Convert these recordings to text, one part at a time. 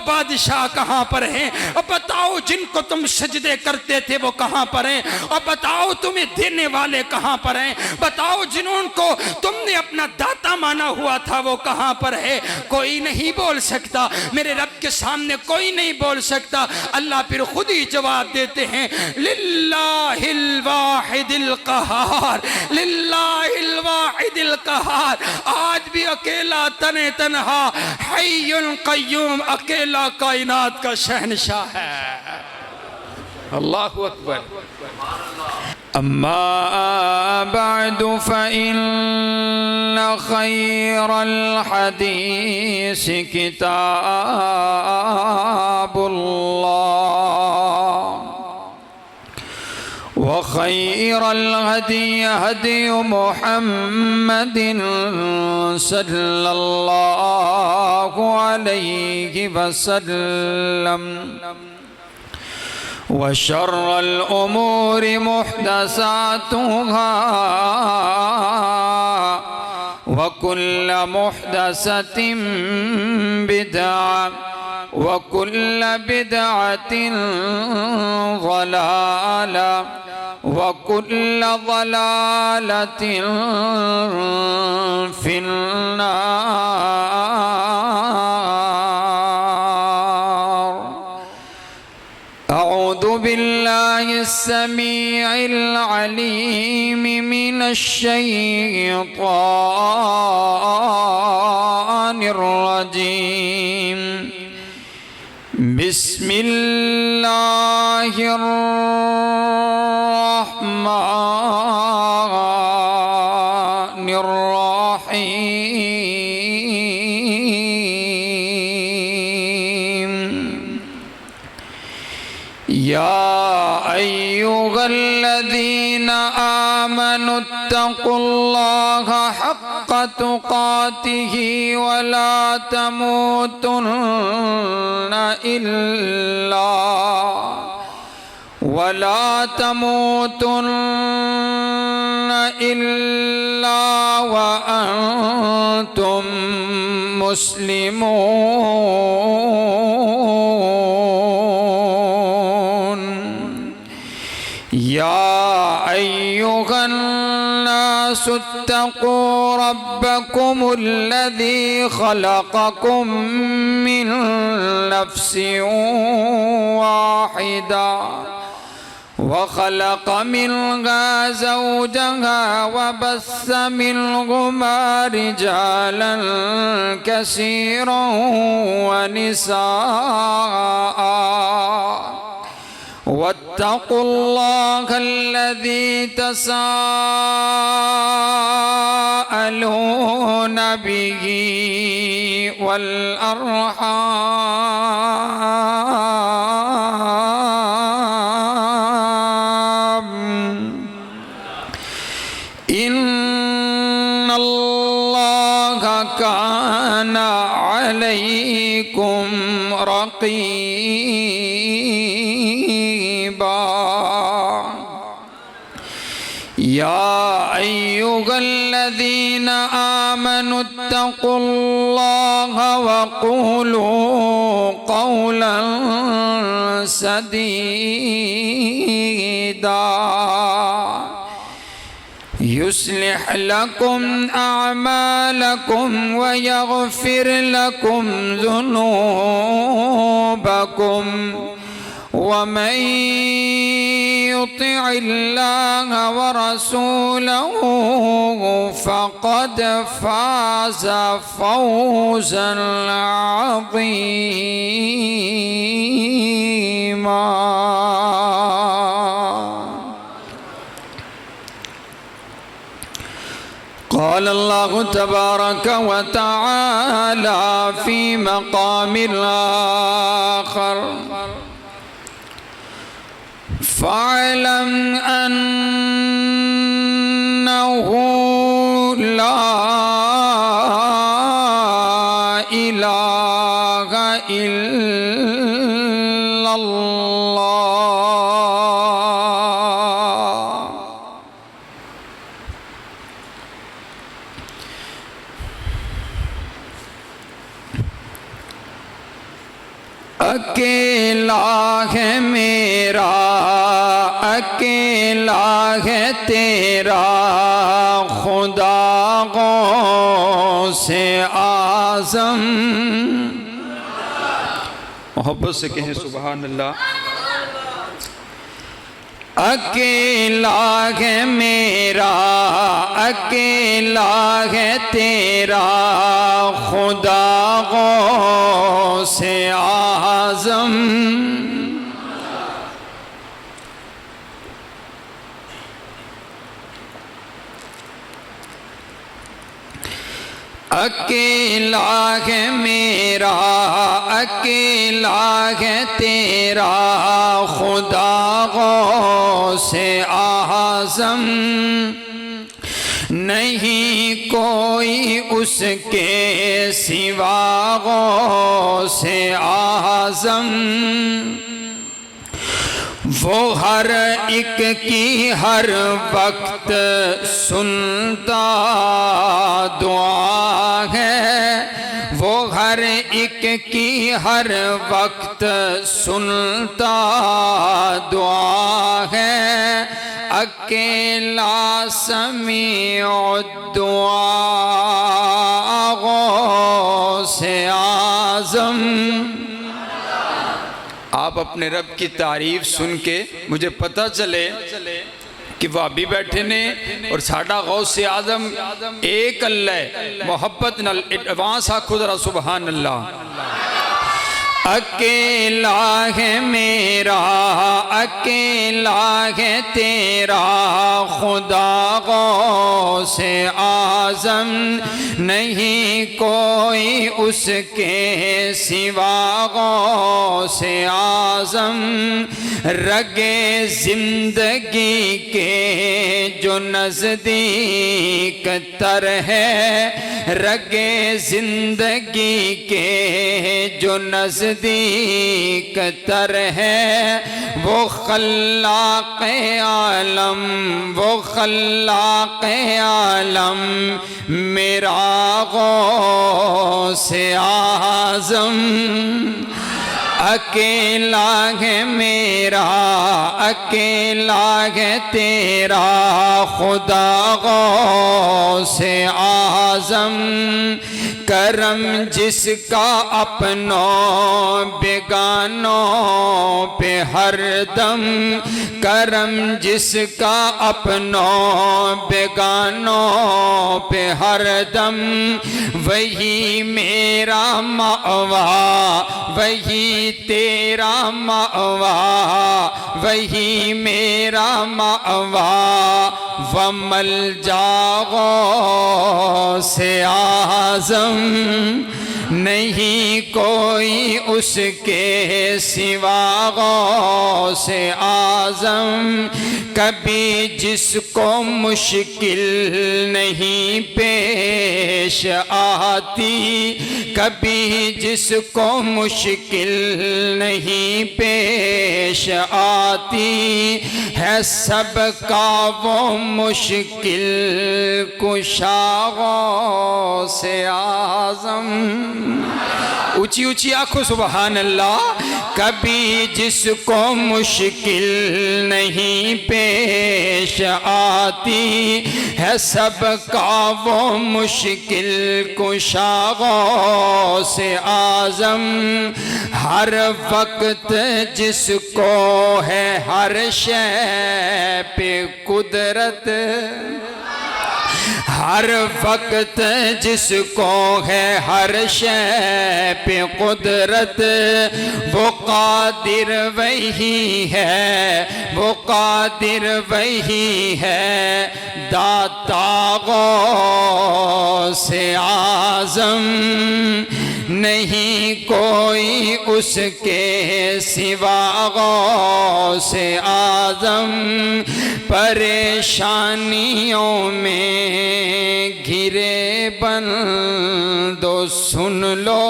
बादशाह कहाँ पर हैं? और बताओ जिनको तुम सजदे करते थे वो कहाँ पर हैं? और बताओ तुम्हें देने वाले कहाँ पर हैं? बताओ जिनको तुमने अपना दाता माना हुआ था वो कहाँ पर है? कोई नहीं बोल सकता, मेरे रब के सामने कोई नहीं बोल सकता। अल्लाह फिर खुद ही जवाब देते हैं, लिल्लाहिल वाहिदिल क़हार, लिल्लाहिल वाहिदिल क़हार। आज भी अकेला तने तन्हा हय्युल क़य्यूम, अकेला कायनात का शहंशाह है। अल्लाहु अकबर। अम्मा बअदु फ़इन्न ख़ैरल हदीस किताबुल्लाह व ख़ैरल हदी हदी मुहम्मदिन सल्लल्लाहु अलैहि वसल्लम व शर्रल उमूर मुहदसातुहा व कुल्ल मुहदसतिन बिदअह व कुल्ल बिदअतिन ज़लाला व कुल्ल ज़लालतिन फिन्नार। अऊज़ु बिल्लाहिस समीइल अलीम मिनश शैतानिर रजीम। बिस्मिल्लाहिर रहमानिर रहीम। या अय्युहल्लज़ीना आमनुत्तक़ुल्लाहा हक़्क़ तुक़ातिही वला तमूतुन्न इल्ला व अंतुम मुस्लिमून। या अय्युहन नासु इत्तक़ू रब्बकुमुल्लज़ी खलक़कुम मिन नफ्सिन वाहिदा व खलक़ मिनहा ज़ौजहा व बस्स मिनहुमा रिजालन कसीरन व निसाअ। वत्तक़ुल्लाहल्लज़ी तसाअलून बिही वल अर्हाम इन्नल्लाहा काना अलैकुम रक़ीबा। या अय्युहल्लज़ीना आमनुत्तक़ुल्लाहा व क़ूलू क़ौलन सदीदा युस्लिह लकुम अअमालकुम व यग़फिर लकुम ज़ुनूबकुम वमन युतिइल्लाह व रसूलहु फ़क़द फ़ाज़ फ़ौज़न अज़ीमा। क़ाल अल्लाहु तबारक व तआला फ़ी मक़ामिल आख़र फ़अलम अन्नहु ला इलाहा इल्लल्लाह। अकेला है मेरा, अकेला है तेरा खुदा गौसे आज़म। मोहब्बत से कहें सुभान अल्लाह। अकेला है मेरा, अकेला है तेरा खुदा गौसे आज़म। अकेला है मेरा, अकेला है तेरा खुदा गौसे आज़म। नहीं कोई उसके सिवा गौसे आज़म। वो हर एक की हर वक्त सुनता दुआ है। वो हर एक की हर वक्त सुनता दुआ है। अकेला समीउ दुआ गौसे आज़म। आप अपने रब की तारीफ सुन के मुझे पता चले कि वह भी बैठे ने और साडा गौसे आज़म एक अल्लाह। मोहब्बत नाल एडवांस आखो जरा सुभान अल्लाह। अकेला है मेरा, अकेला है तेरा खुदा गौसे आज़म। नहीं कोई उसके सिवा गौसे आज़म। रगे जिंदगी के जो नज़दीक तर है, रगे जिंदगी के जो नज़दीक तर है, वो खल्लाक़ आलम, वो खल्लाक़ आलम मेरा गौसे आज़म। अकेला है मेरा, अकेला है तेरा खुदा गौसे आज़म। करम जिसका अपनों बेगानों पे हरदम, करम जिसका अपनों बेगानों पे हरदम, वही मेरा मावा, वही तेरा मावा, वही मेरा मावा। वमल जागो से आज़म। नहीं कोई उसके सिवा गौसे आज़म। कभी जिसको मुश्किल नहीं पेश आती, कभी जिसको मुश्किल नहीं पेश आती, है सबका वो मुश्किल कुशा गौसे आज़म। ऊंची ऊंची आंखों सुभान अल्लाह। कभी जिसको मुश्किल नहीं पेश आती, है सबका वो मुश्किल कुशा गौसे आज़म। हर वक्त जिसको है हर शय पे कुदरत, हर वक्त जिसको है हर शय पे कुदरत, वो कादिर वही है, वो कादिर वही है, दाता गौसे आज़म। नहीं कोई उसके सिवा गौसे आज़म। परेशानियों में घिरे बंदो सुन लो,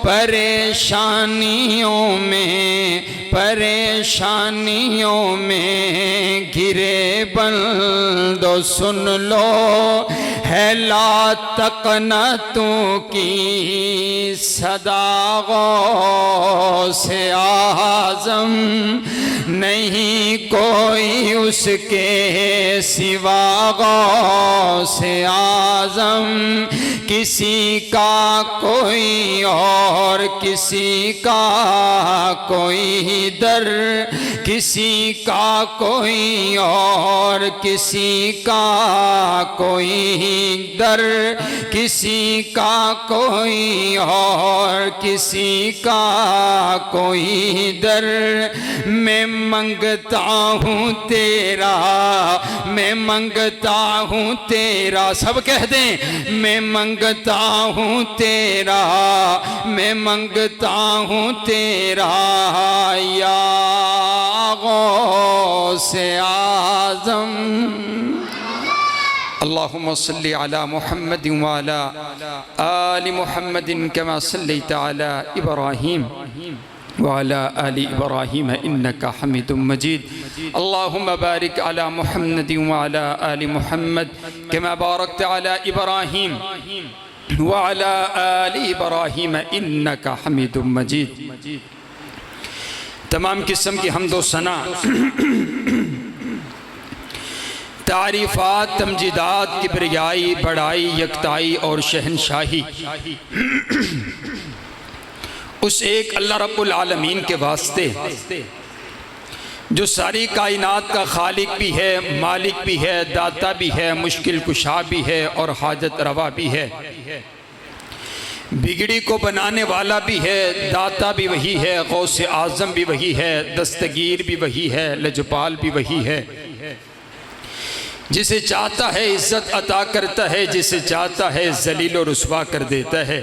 परेशानियों में, परेशानियों में घिरे बंदो सुन लो, है ला तकनतों की सदा गौसे आज़म, नहीं कोई उसके सिवा गौसे आज़म, किसी का कोई और किसी का कोई दर, किसी का कोई और किसी का कोई दर, किसी का कोई और किसी का कोई दर। मैं मंगता हूँ तेरा, मैं मंगता हूँ तेरा, सब कह दें मैं मंगता हूँ तेरा, मैं मंगता हूँ तेरा या गौसे आज़म। अल्लाहुम्मा सल्ली अला मुहम्मद व अला आलि मुहम्मद कमा सल्लैता अला इब्राहीम व अला आलि इब्राहीम इन्नका हमीदुम मजीद। अल्लाहुम्मा बारिक अला मुहम्मद व अला आलि मुहम्मद कमा बारकता अला इब्राहीम व अला आलि इब्राहीम इन्नका हमीदुम मजीद। तमाम किस्म की हम्द व सना, तारीफ़ात, तमजीदात, किबरियाई, बड़ाई, यकताई और शहनशाही उस एक अल्लाह रब्बुल आलमीन के वास्ते जो सारी कायनात का खालिक भी है, मालिक भी है, दाता भी है, मुश्किल कुशा भी है और हाजत रवा भी है। बिगड़ी को बनाने वाला भी है, दाता भी वही है, गौसे आज़म भी वही है, दस्तगीर भी वही है, लजपाल भी वही है। जिसे चाहता है इज्जत अता करता है, जिसे चाहता है जलील और रुस्वा कर देता है,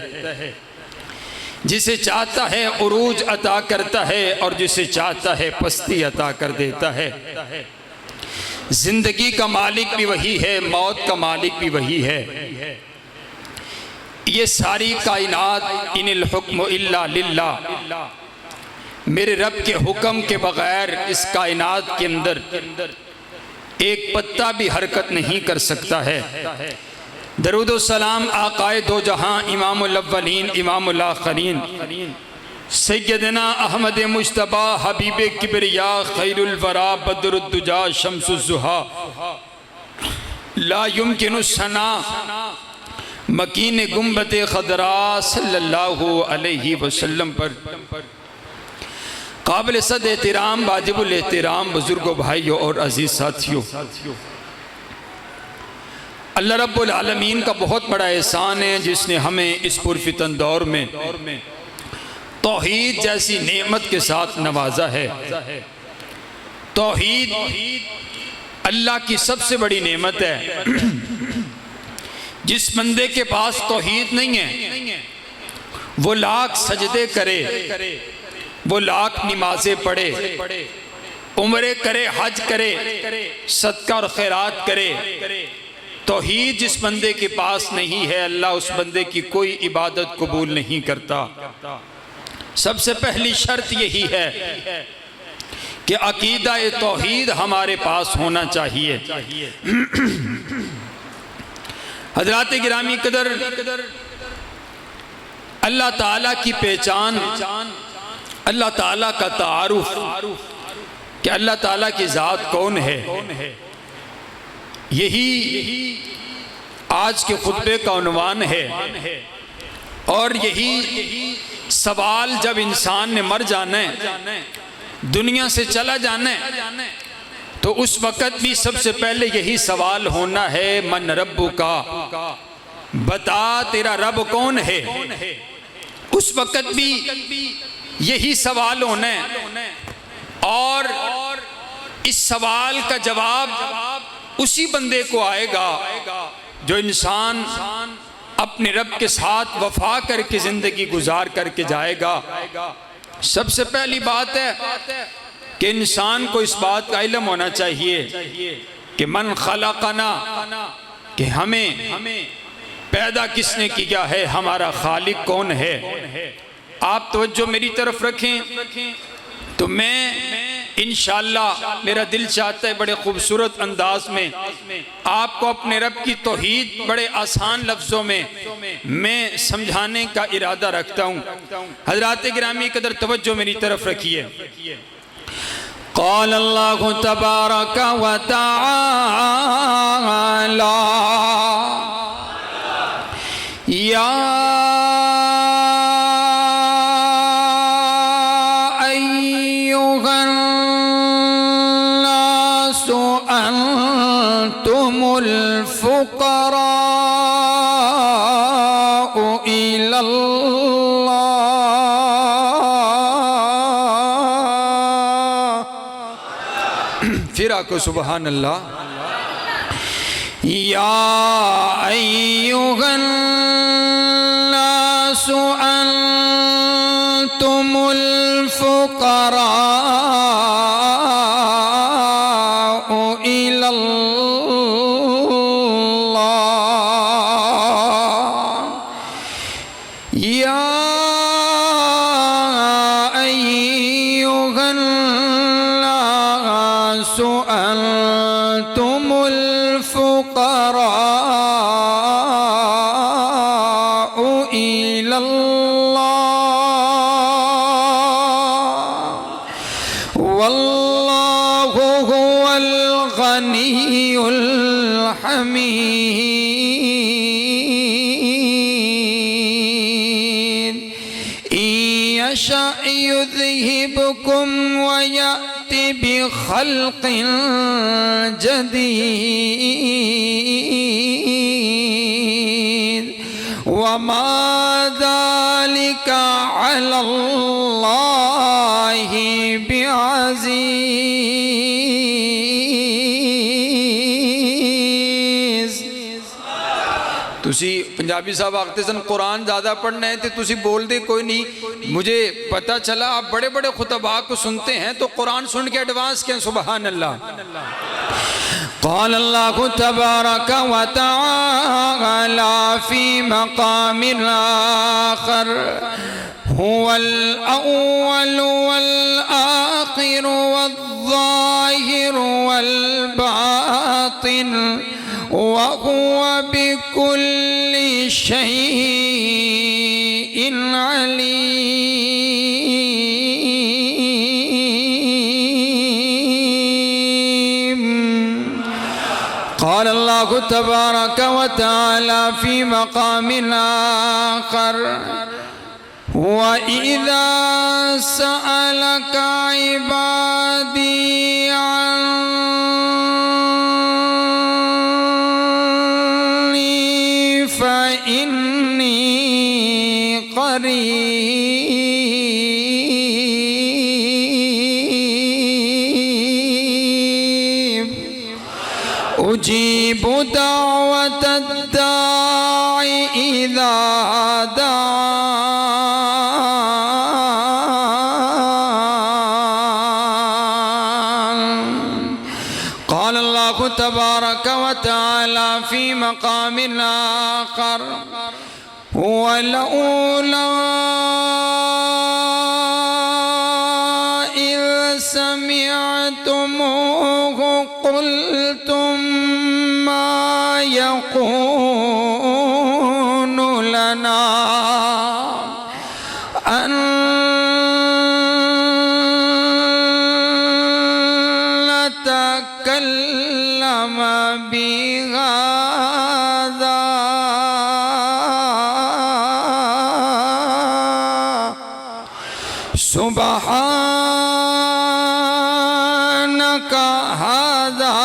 जिसे चाहता है उरूज अता करता है और जिसे चाहता है पस्ती अता कर देता है। जिंदगी का मालिक भी वही है, मौत का मालिक भी वही है। ये सारी कायनात इनिल हुक्म इल्ला लिल्लाह, मेरे रब के हुक्म के बगैर इस कायनात के अंदर एक पत्ता भी हरकत नहीं कर सकता है। दरूद सलाम आकाए दो जहां इमामुल अव्वलीन इमामुल आखरीन सैयदना अहमद मुज्तबा हबीबे किबरिया खैरुल वरा बदरुद्दुजा शम्सुज़्ज़ुहा ला युमकिनुस सना मकीन गुंबते खदरा सल्लल्लाहु अलैहि वसल्लम पर काबिल सद एहतराम वाजिबुल एहतराम बुजुर्गों, भाइयों और अजीज साथियों, अल्लाह रब्बुल आलमीन का बहुत बड़ा एहसान है जिसने हमें इस पुरफितन दौर में तौहीद जैसी नेमत के साथ नवाजा है। तौहीद अल्लाह की सबसे बड़ी नेमत है। जिस बंदे के पास तौहीद नहीं है वो लाख सजदे करे, वो लाख नमाजें पढ़े, उम्रे करे, हज करे, सदका और खैरात करे, तौहीद जिस बंदे के पास नहीं है अल्लाह उस बंदे की कोई इबादत कबूल नहीं करता। सबसे पहली शर्त यही है कि अकीदा तौहीद हमारे पास होना चाहिए। हज़रात गिरामी कदर, अल्लाह ताला की पहचान, अल्लाह ताला का तारुफ कि अल्लाह ताला की ज़ात कौन है, यही आज के खुतबे का उन्वान है। और यही सवाल जब इंसान ने मर जाना है, दुनिया से चला जाना है, तो उस वक़्त भी सबसे पहले यही सवाल होना है, मन रब्बु का, बता तेरा रब कौन है। उस वक़्त भी यही सवाल होना है और इस सवाल का जवाब उसी बंदे को आएगा जो इंसान अपने रब के साथ वफा करके जिंदगी गुजार करके जाएगा। सबसे पहली बात है कि इंसान को इस बात का इल्म होना चाहिए कि मन खलकना, कि हमें पैदा किसने किया है, हमारा खालिक कौन है। आप तवज्जो मेरी तरफ रखें तो मैं इंशाअल्लाह, मेरा दिल चाहता है बड़े खूबसूरत अंदाज में आपको अपने रब की तौहीद बड़े आसान लफ्ज़ों में मैं समझाने का इरादा रखता हूँ। हज़रात गिरामी कदर तवज्जो मेरी तरफ रखिए। क़ाल अल्लाहु तबारक व तआला या अय्युहन्नासु अंतुमुल फुक़राउ इलल्लाह। फिर आको सुबहान अल्लाह। या अय्युहन्नासु अंतुमुल फुक़राउ इलल्लाह। या अय्युहन्नासु अंतुमुल फुक़राउ इलल्लाह वल्लाहु हुवल गनियुल हमीद। यशा युज़हिबकुम व यअति बिखल्क़िन जदीद वमा ज़ालिका अलल्लाहि बिअज़ीज़। तुसी पंजाबी साहब आखते सन कुरान ज़्यादा पढ़ना है तो तुसी बोल दे कोई नहीं। मुझे पता चला आप बड़े बड़े खुतबा को सुनते हैं तो कुरान सुन के एडवांस के सुबहान अल्लाह। क़ाल अल्लाहु तबारक व तआला फ़ी मक़ामिन आख़र हुवल अव्वल वल आख़िर वल ज़ाहिर वल बातिन व हुवा बिकुल्लि शैइन अलीम। क़ाल अल्लाहु तबारक व तआला फ़ी मक़ामिन आख़र व इज़ा सअलक इबादी अन्नी फ़इन्नी क़रीब उजीबु दावतद दाई इज़ा दान। क़ाल अल्लाहु तबारक व तआला फ़ी मक़ामिन आख़र वलौला इज़ समिअतमूहु क़ुल्तुम मा यकूनु लना अन नतकल्लम बिहाज़ा सुबहानक हाज़ा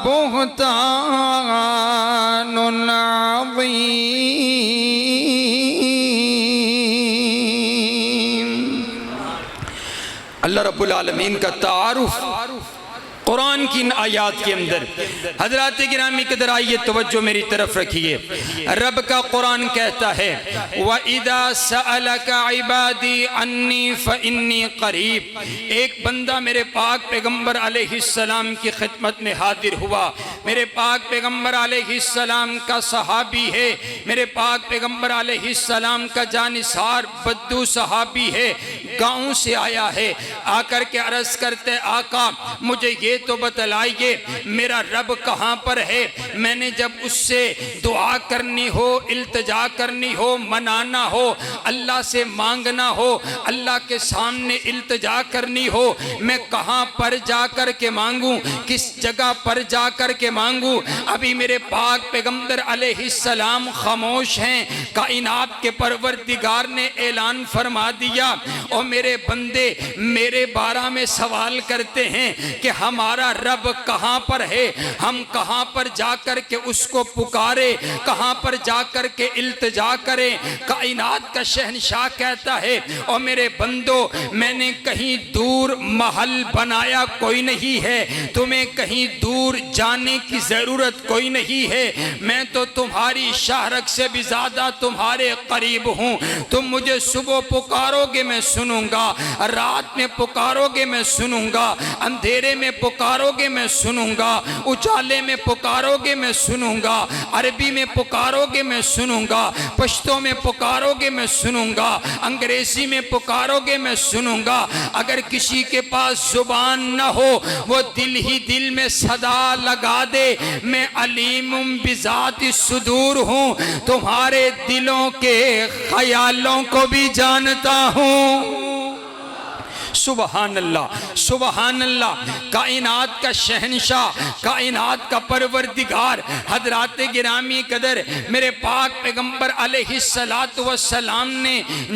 बुहतानुन अज़ीम। अल्लाह रब्बुल आलमीन का तारुफ कुरान की इन आयात के अंदर। हजरात गिरामी कदर आइए तवज्जो मेरी तरफ रखिए। रब का कुरान कहता है व इदा सअलका इबादी अन्नी फ़इन्नी क़रीब। एक बंदा मेरे पाक पैगंबर अलैहिस्सलाम की खिदमत में हाजिर हुआ, मेरे पाक पैगंबर अलैहिस्सलाम का सहाबी है, मेरे पाक पैगंबर अलैहिस्सलाम का जानिसार बद्दू सहाबी है, गाँव से आया है। आकर के अर्ज करते आका मुझे ये तो बतलाइए मेरा रब कहाँ पर है। मैंने जब उससे दुआ करनी हो, इल्तिजा करनी हो, मनाना हो, अल्लाह से मांगना हो, अल्लाह के सामने इल्तिजा करनी हो, मैं कहाँ पर जाकर के मांगूं, किस जगह पर जाकर के मांगूं। अभी मेरे पाक पैगंबर अलैहिस्सलाम खामोश हैं। कायनात के परवरदिगार ने ऐलान फरमा दिया और मेरे बंदे मेरे बारे में सवाल करते हैं कि हमारा रब कहाँ पर है, हम कहाँ पर जाकर के उसको पुकारे, कहाँ पर जाकर के इल्तिजा करें। कायनात का शहंशाह कहता है और मेरे बंदो मैंने कहीं दूर महल बनाया कोई नहीं है, तुम्हें कहीं दूर जाने की जरूरत कोई नहीं है। मैं तो तुम्हारी शाहरग से भी ज्यादा तुम्हारे करीब हूँ। तुम मुझे सुबह पुकारोगे मैं सुनूंगा, रात में पुकारोगे मैं सुनूंगा, अंधेरे में पुकारोगे मैं सुनूंगा, उजाले में पुकारोगे मैं सुनूंगा, अरबी में पुकारोगे मैं सुनूंगा, पश्तो में पुकारोगे मैं सुनूंगा, अंग्रेजी में पुकारोगे मैं सुनूंगा। अगर किसी के पास जुबान न हो वो दिल ही दिल में सदा लगा दे, मैं अलीमुम बिज़ाति सुदूर हूँ, तुम्हारे दिलों के ख्यालों को भी जानता हूँ। सुबहान अल्लाह, सुबहान अल्लाह। कायनात का शहंशाह, कायनात का परवरदिगार हजरात गिरामी कदर मेरे पाक पैगंबर अलैहिस्सलातु वस्सलाम ने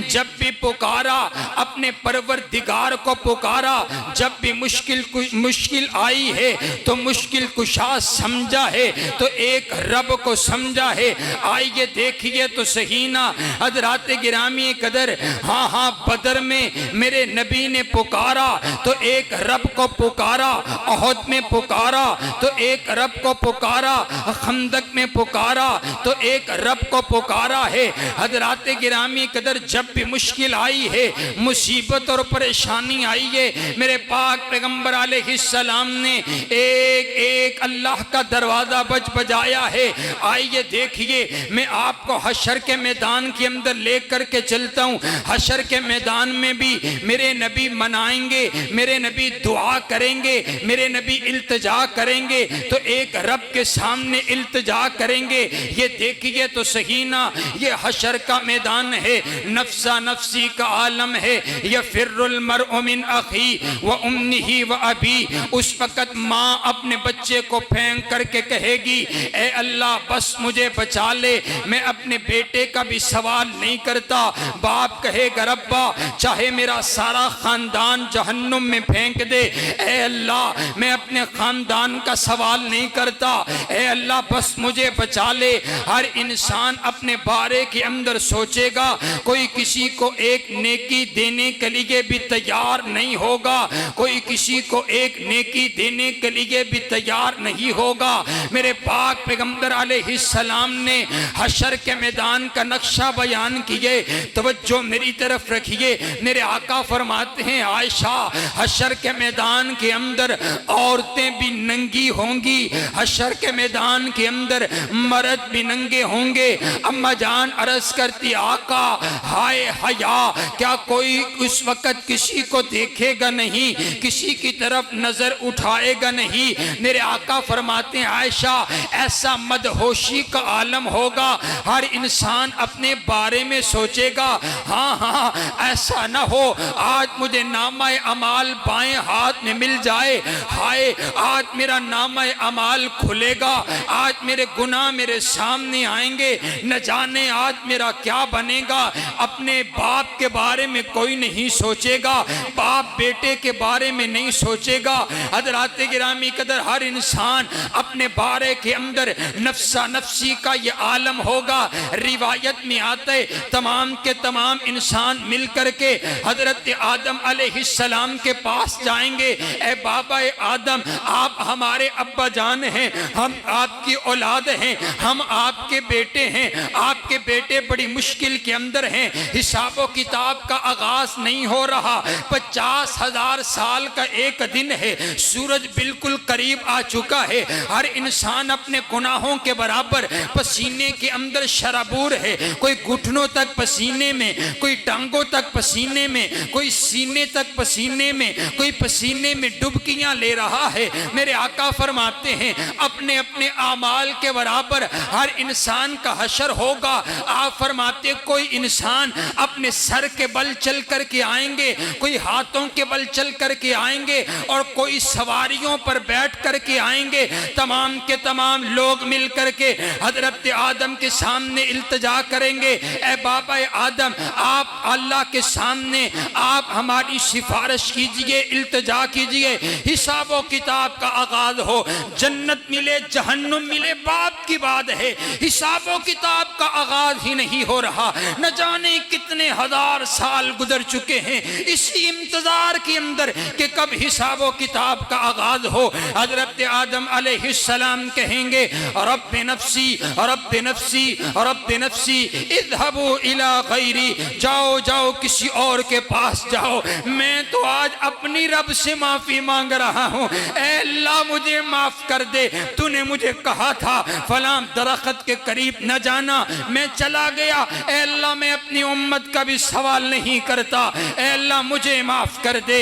जब भी पुकारा, अपने परवरदिगार को पुकारा, जब भी मुश्किल आई है तो मुश्किल कुशा समझा है तो एक रब को समझा है। आइए देखिए तो सही ना हजरात गिरामी कदर, हाँ हाँ बदर में मेरे नबी ने पुकारा तो एक रब को पुकारा, अहद में पुकारा तो एक रब को पुकारा, खंदक में पुकारा तो एक रब को पुकारा है। हजरात गिरामी कदर जब भी मुश्किल आई है, मुसीबत और परेशानी आई है, मेरे पाक पैगंबर अलैहिस्सलाम ने एक एक अल्लाह का दरवाजा बजाया है। आइए देखिए मैं आपको हशर के मैदान के अंदर लेकर के चलता हूँ। हशर के मैदान में भी मेरे नबी मनाएंगे, मेरे नबी दुआ करेंगे, मेरे नबी इल्तिजा करेंगे तो एक रब के सामने इल्तिजा करेंगे। ये देखिए तो सही ना, ये हशर का मैदान है, नफ्सा नफ्सी का आलम है। ये फिर्रुल मरउ मिन अखी व उम्मिही व अबी। उस वक़्त माँ अपने बच्चे को फेंक करके कहेगी ए अल्लाह बस मुझे बचा ले, मैं अपने बेटे का भी सवाल नहीं करता। बाप कहेगा रब्बा चाहे मेरा सारा खानदान जहन्नुम में फेंक दे, ए अल्लाह मैं अपने खानदान का सवाल नहीं करता, ए अल्लाह बस मुझे बचा ले। हर इंसान अपने बारे के अंदर सोचेगा, कोई किसी को एक नेकी देने के लिए भी तैयार नहीं होगा, कोई किसी को एक नेकी देने के लिए भी तैयार नहीं होगा। मेरे पाक पैगंबर अलैहिस्सलाम ने हशर के मैदान का नक्शा बयान किए, तवज्जो मेरी तरफ रखिए। मेरे आका फरमाते हैं आयशा हशर के मैदान के अंदर औरतें भी नंगी होंगी, हशर के मैदान के अंदर मर्द भी नंगे होंगे। अम्मा जान अर्ज करती आका हाय हया, क्या कोई उस वक़्त किसी को देखेगा नहीं, किसी की तरफ नजर उठाएगा नहीं। मेरे आका फरमाते हैं आयशा ऐसा मदहोशी का आलम होगा, हर इंसान अपने बारे में सोचेगा हाँ हाँ ऐसा ना हो आज मुझे नामाए अमाल बाएं हाथ में मिल जाए, हाय आज मेरा नामाए अमाल खुलेगा, आज मेरे गुनाह मेरे सामने आएंगे, न जाने आज मेरा क्या बनेगा। अपने बाप के बारे में कोई नहीं सोचेगा, बाप बेटे के बारे में नहीं सोचेगा। हज़रात गिरामी कदर हर इंसान अपने बारे के अंदर नफ्सा नफ्सी का ये आलम होगा। रिवायत में आता है तमाम के तमाम इंसान मिल करके हजरत आदम अलैहिस्सलाम के पास जाएंगे, ए बाबा आदम आप हमारे अब्बा जान हैं, हम आप आपकी औलाद हैं, हम आपके बेटे हैं, आपके बेटे बड़ी मुश्किल के अंदर हैं, हिसाबो किताब का आगाज नहीं हो रहा, 50,000 साल का एक दिन है, सूरज बिल्कुल करीब आ चुका है, हर इंसान अपने गुनाहों के बराबर पसीने के अंदर शराबूर है, कोई घुटनों तक पसीने में, कोई टांगों तक पसीने में, कोई सीने तक पसीने में, कोई पसीने में डुबकियां ले रहा है। मेरे आका फरमाते हैं अपने अपने आमाल के बराबर हर इंसान का हशर होगा। आप फरमाते कोई इंसान अपने सर के बल चल कर के आएंगे, कोई हाथों के बल चल कर के आएंगे और कोई सवारियों पर बैठ कर के आएंगे। तमाम के तमाम लोग मिल कर के हजरत आदम के सामने इल्तिजा करेंगे, ए बाबा आदम आप अल्लाह के सामने आप हमारी सिफारिश कीजिए, इल्तिजा कीजिए, हिसाबो किताब का आगाज हो, जन्नत मिले जहन्नुम मिले बात की बात है, हिसाबो किताब का आगाज ही नहीं हो रहा। न जाने कितने हजार साल गुजर चुके हैं इसी इंतजार के अंदर कि कब हिसाबो किताब का आगाज हो। हजरत आदम अलैहिस्सलाम कहेंगे रब्बे नफ्सी रब्बे नफ्सी रब्बे नफ्सी इज़हबू इला गैरी, जाओ जाओ किसी और के पास जाओ, मैं तो आज अपनी रब से माफी मांग रहा हूँ, ऐ अल्लाह मुझे माफ कर दे, तूने मुझे कहा था फलां दरख्त के करीब न जाना, मैं चला गया, ऐ अल्लाह मैं अपनी उम्मत का भी सवाल नहीं करता, ऐ अल्लाह मुझे माफ कर दे,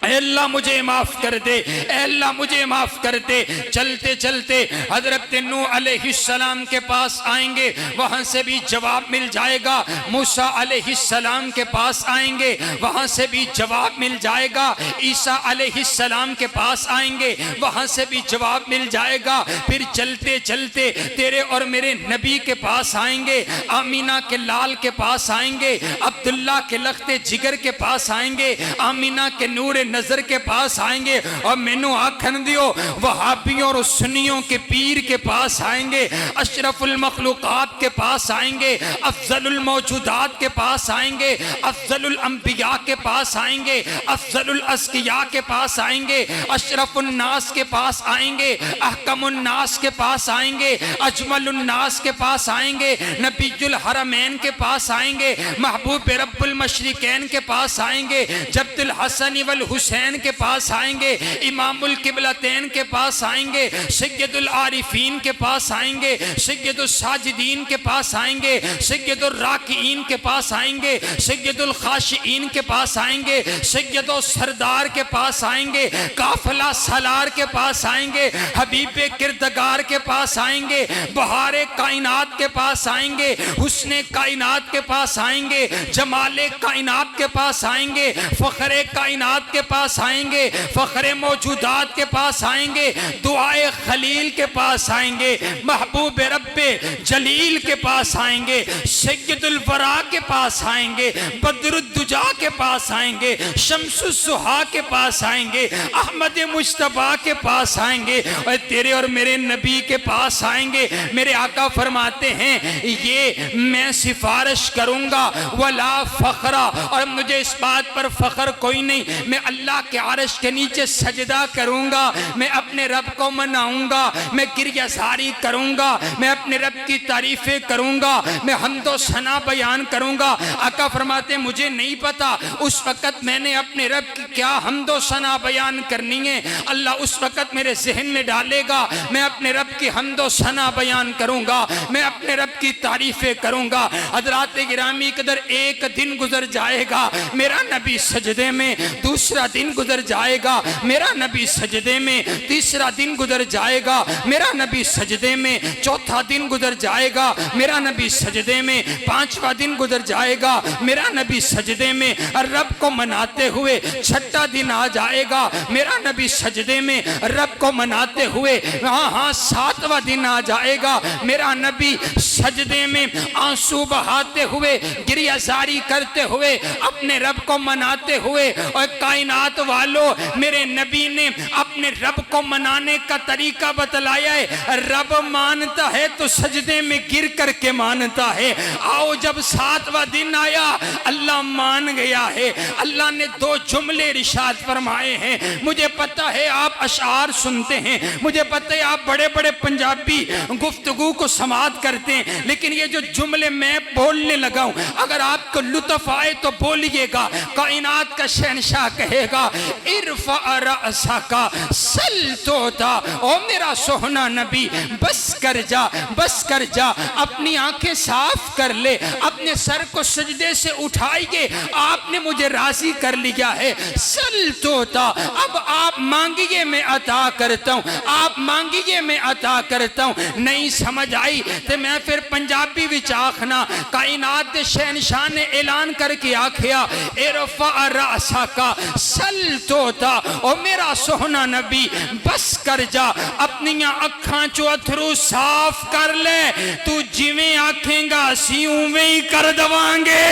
अल्लाह मुझे माफ कर दे, अल्लाह मुझे माफ कर दे। चलते चलते हजरत नूह अलैहिस्सलाम के पास आएंगे, वहां से भी जवाब मिल जाएगा। मूसा अलैहिस्सलाम के पास आएंगे, वहां से भी जवाब मिल जाएगा। ईसा अलैहिस्सलाम के पास आएंगे, वहां से भी जवाब मिल जाएगा। फिर चलते चलते तेरे और मेरे नबी के पास आएंगे, आमीना के लाल के पास आएंगे, अब्दुल्ला के लख्ते जिगर के पास आएंगे, आमीना के नूर नजर के पास आएंगे और मैनू आखन दियो वहाबियों और सुन्नियों के पीर के पास आएंगे, अशरफुल मखलूकात के पास आएंगे, अफजलुल मौजूदात के पास आएंगे, अफजलुल अंबिया के पास आएंगे, अफजलुल अस्किया के पास आएंगे, अशरफुल नास के पास आएंगे, अहकमुन नास के पास आएंगे, अजमलुन नास के पास आएंगे, नबीजुल हरमैन के पास आएंगे, महबूब रब्बुल मशरिकैन के पास आएंगे, जब्दुल हसन वल हुसैन के पास आएंगे, इमामुल किबलतैन के पास आएंगे, सैयदुल आरिफीन के पास आएंगे, सैयदुल साजिदीन के पास आएंगे, सैयदुल राकीईन के पास आएंगे, सैयदुल खाशिईन के पास आएंगे, सैयदुल सरदार के पास आएंगे, काफिला सलार के पास आएंगे, हबीबे किरदगार के पास आएंगे, बहारे कायनात के पास आएंगे, हुस्ने कायनात के पास आएंगे, जमाले कायनात के पास आएंगे, फखरे कायनात के पास आएंगे, फखरे मौजूदात के पास आएंगे, दुआए खलील के पास आएंगे, महबूब रब्बे जलील के पास आएंगे, सैयदुल वरा के पास आएंगे, बदरुद्दुजा के पास आएंगे, शम्सुस्सुहा के पास आएंगे, अहमद मुश्तबा के पास आएंगे और तेरे और मेरे नबी के पास आएंगे। मेरे आका फरमाते हैं ये मैं सिफारिश करूंगा वला फखरा, और मुझे इस बात पर फखर कोई नहीं, मैं अल्लाह के आरश के नीचे सजदा करूंगा, मैं अपने रब को मनाऊंगा, मैं गिरयाजारी करूंगा, मैं अपने रब की तारीफें करूंगा, मैं हम्दो सना बयान करूंगा। आका फरमाते मुझे नहीं पता उस वक़्त मैंने अपने रब की क्या हम्दो सना बयान करनी है, अल्लाह उस वक़्त मेरे जहन में डालेगा, मैं अपने रब की हम्दो सना बयान करूंगा, मैं अपने रब की तारीफें करूंगा। हज़रात गिरामी कदर एक दिन गुजर जाएगा मेरा नबी सजदे में, दूसरा दिन गुजर जाएगा मेरा नबी सजदे में, तीसरा दिन गुजर जाएगा मेरा नबी सजदे में, चौथा दिन गुजर जाएगा मेरा नबी सजदे में, पांचवा दिन गुजर जाएगा मेरा नबी सजदे में, और रब को मनाते हुए छठा दिन आ जाएगा मेरा नबी सजदे में, रब को मनाते हुए हाँ सातवां दिन आ जाएगा मेरा नबी सजदे में, आंसू बहाते हुए गिरियाजारी करते हुए अपने रब को मनाते हुए। और कायनात वालों मेरे नबी ने अपने रब को मनाने का तरीका बतलाया है, रब मानता है तो सजदे में गिर करके मानता है। आओ जब सातवां दिन आया अल्लाह मान गया है, अल्लाह ने दो जुमले इरशाद फरमाए हैं। मुझे पता है आप अशार सुनते हैं, मुझे पता है आप बड़े बड़े पंजाबी पंजाबी गुफ्तगू को समाअत करते हैं, लेकिन ये जो जुमले मैं बोलने लगा हूं, अगर आपको लुत्फ आए तो बोलिएगा। कायनात का शहंशाह कहेगा इरफा रअसा का सल तोता, ओ मेरा सोहना नबी बस कर जा, बस कर जा, अपनी आंखें साफ कर ले, अपने सर को सजदे से उठाइए, आपने मुझे राजी कर लिया है। सल तोता, अब आप मांगिए मैं अता करता हूं, आप मांगिए मैं अता करता हूं। नहीं समझ आई तो मैं फिर पंजाबी विच आखना, कायनात दे शहंशाह ने ऐलान करके आखिया इरफा रअसा का सल तोता, ओ मेरा सोहना नबी बस कर जा, अपनी अखां चो अथरू साफ कर ले, तू जिवें आखेगा असीं उवें ही कर दवांगे।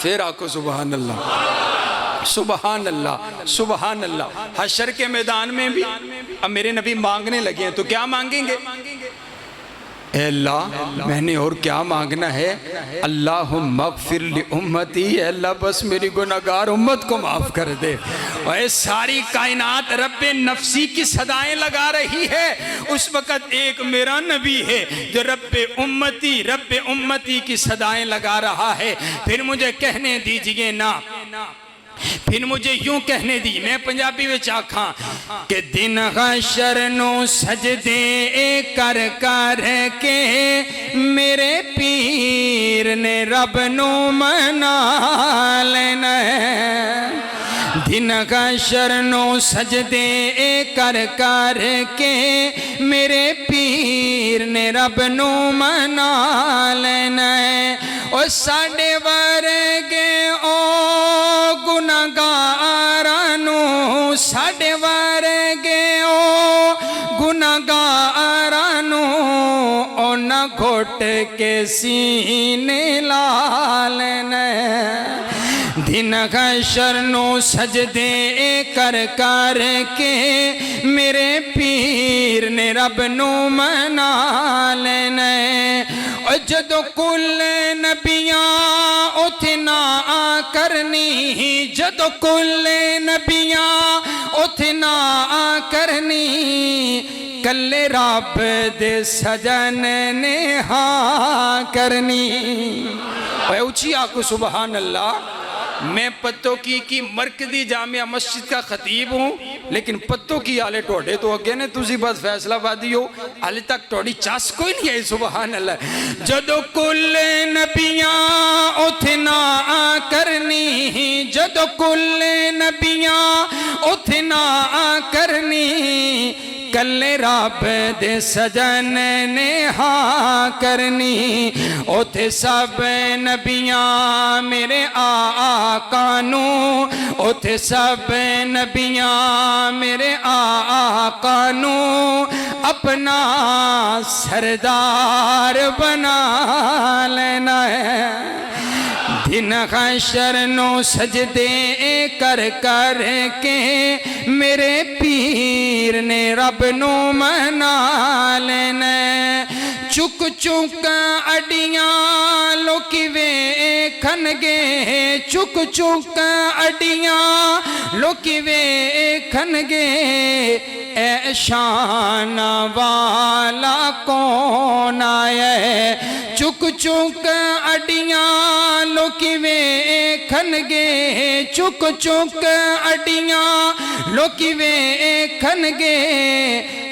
फिर आको सुभान अल्लाह, सुभान अल्लाह, सुभान अल्लाह। हशर के मैदान में भी अब मेरे नबी मांगने लगे हैं, तो क्या मांगेंगे? अल्लाह मैंने और क्या मांगना है? अल्लाहुम्मा मग़फ़िर लि उम्मती, अल्लाह बस मेरी गुनहगार उम्मत को माफ़ कर दे। और सारी कायनात रब्बे नफसी की सदाएं लगा रही है, उस वक़्त एक मेरा नबी है जो रब्बे उम्मती की सदाएं लगा रहा है। फिर मुझे कहने दीजिए ना, फिर मुझे यूं कहने दी, मैं पंजाबी में आखा कि दिन हशर नो सजदे कर कर के मेरे पीर ने रब नो मना लेना है। दिन हशर नो सजदे कर कर के मेरे पीर ने रब नो मना लेना है। और साडे वर्गे ओ गुनाहगारानू, साडे वर्गे ओ गुनाहगारानू ओ न घोट के सीने ला लेना। दिन हशर नो सजदे कर कर के मेरे पीर ने रब नू मना लेना। और जदों कुल नबियां उथे ना करनी, जदों कुल नबियां उथे ना करनी, कल्ले रब दे सजन ने हाँ करनी। ऊंची आको सुभान अल्लाह। मैं पत्तों की मरकजी जामिया मस्जिद का खतीब हूँ, लेकिन पत्तों की आले टोडे तो अगे ने, तुसी बस फैसलाबादी हो, हाले तक टोडी चास कोई नहीं आई। सुभान अल्लाह। जदों कुल नबियां उथे ना करनी, जदों कुल नबियां उथे ना करनी, कल्ले रब दे सजन ने हाँ करनी। उथे सब नबियां मेरे आका नू, उथे सब नबियां मेरे आका नू अपना सरदार बना लेना है। दिन हशर नो सजदे कर कर के मेरे पीर ने रब नू मना लेना। चुक चुक अडियां लोकी वेखनगे, चुक चुक अडियां लोकी वेखनगे, ए शान वाला कौन आया है। चुक चुक अडियां लोकी वेखनगे, चुक चुक अडियां लोकी वेखनगे,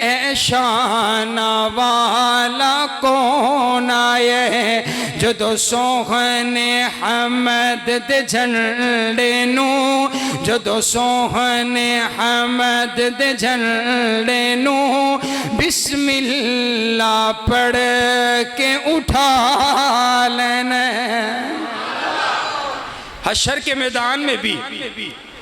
ए शान वाला कौन आया है। जदों सोहने हमद दे झंडे नू, जदों सोहने हमद दे झंडे नू बिस्मिल्लाह पढ़ के उठा लेना। हशर के मैदान में भी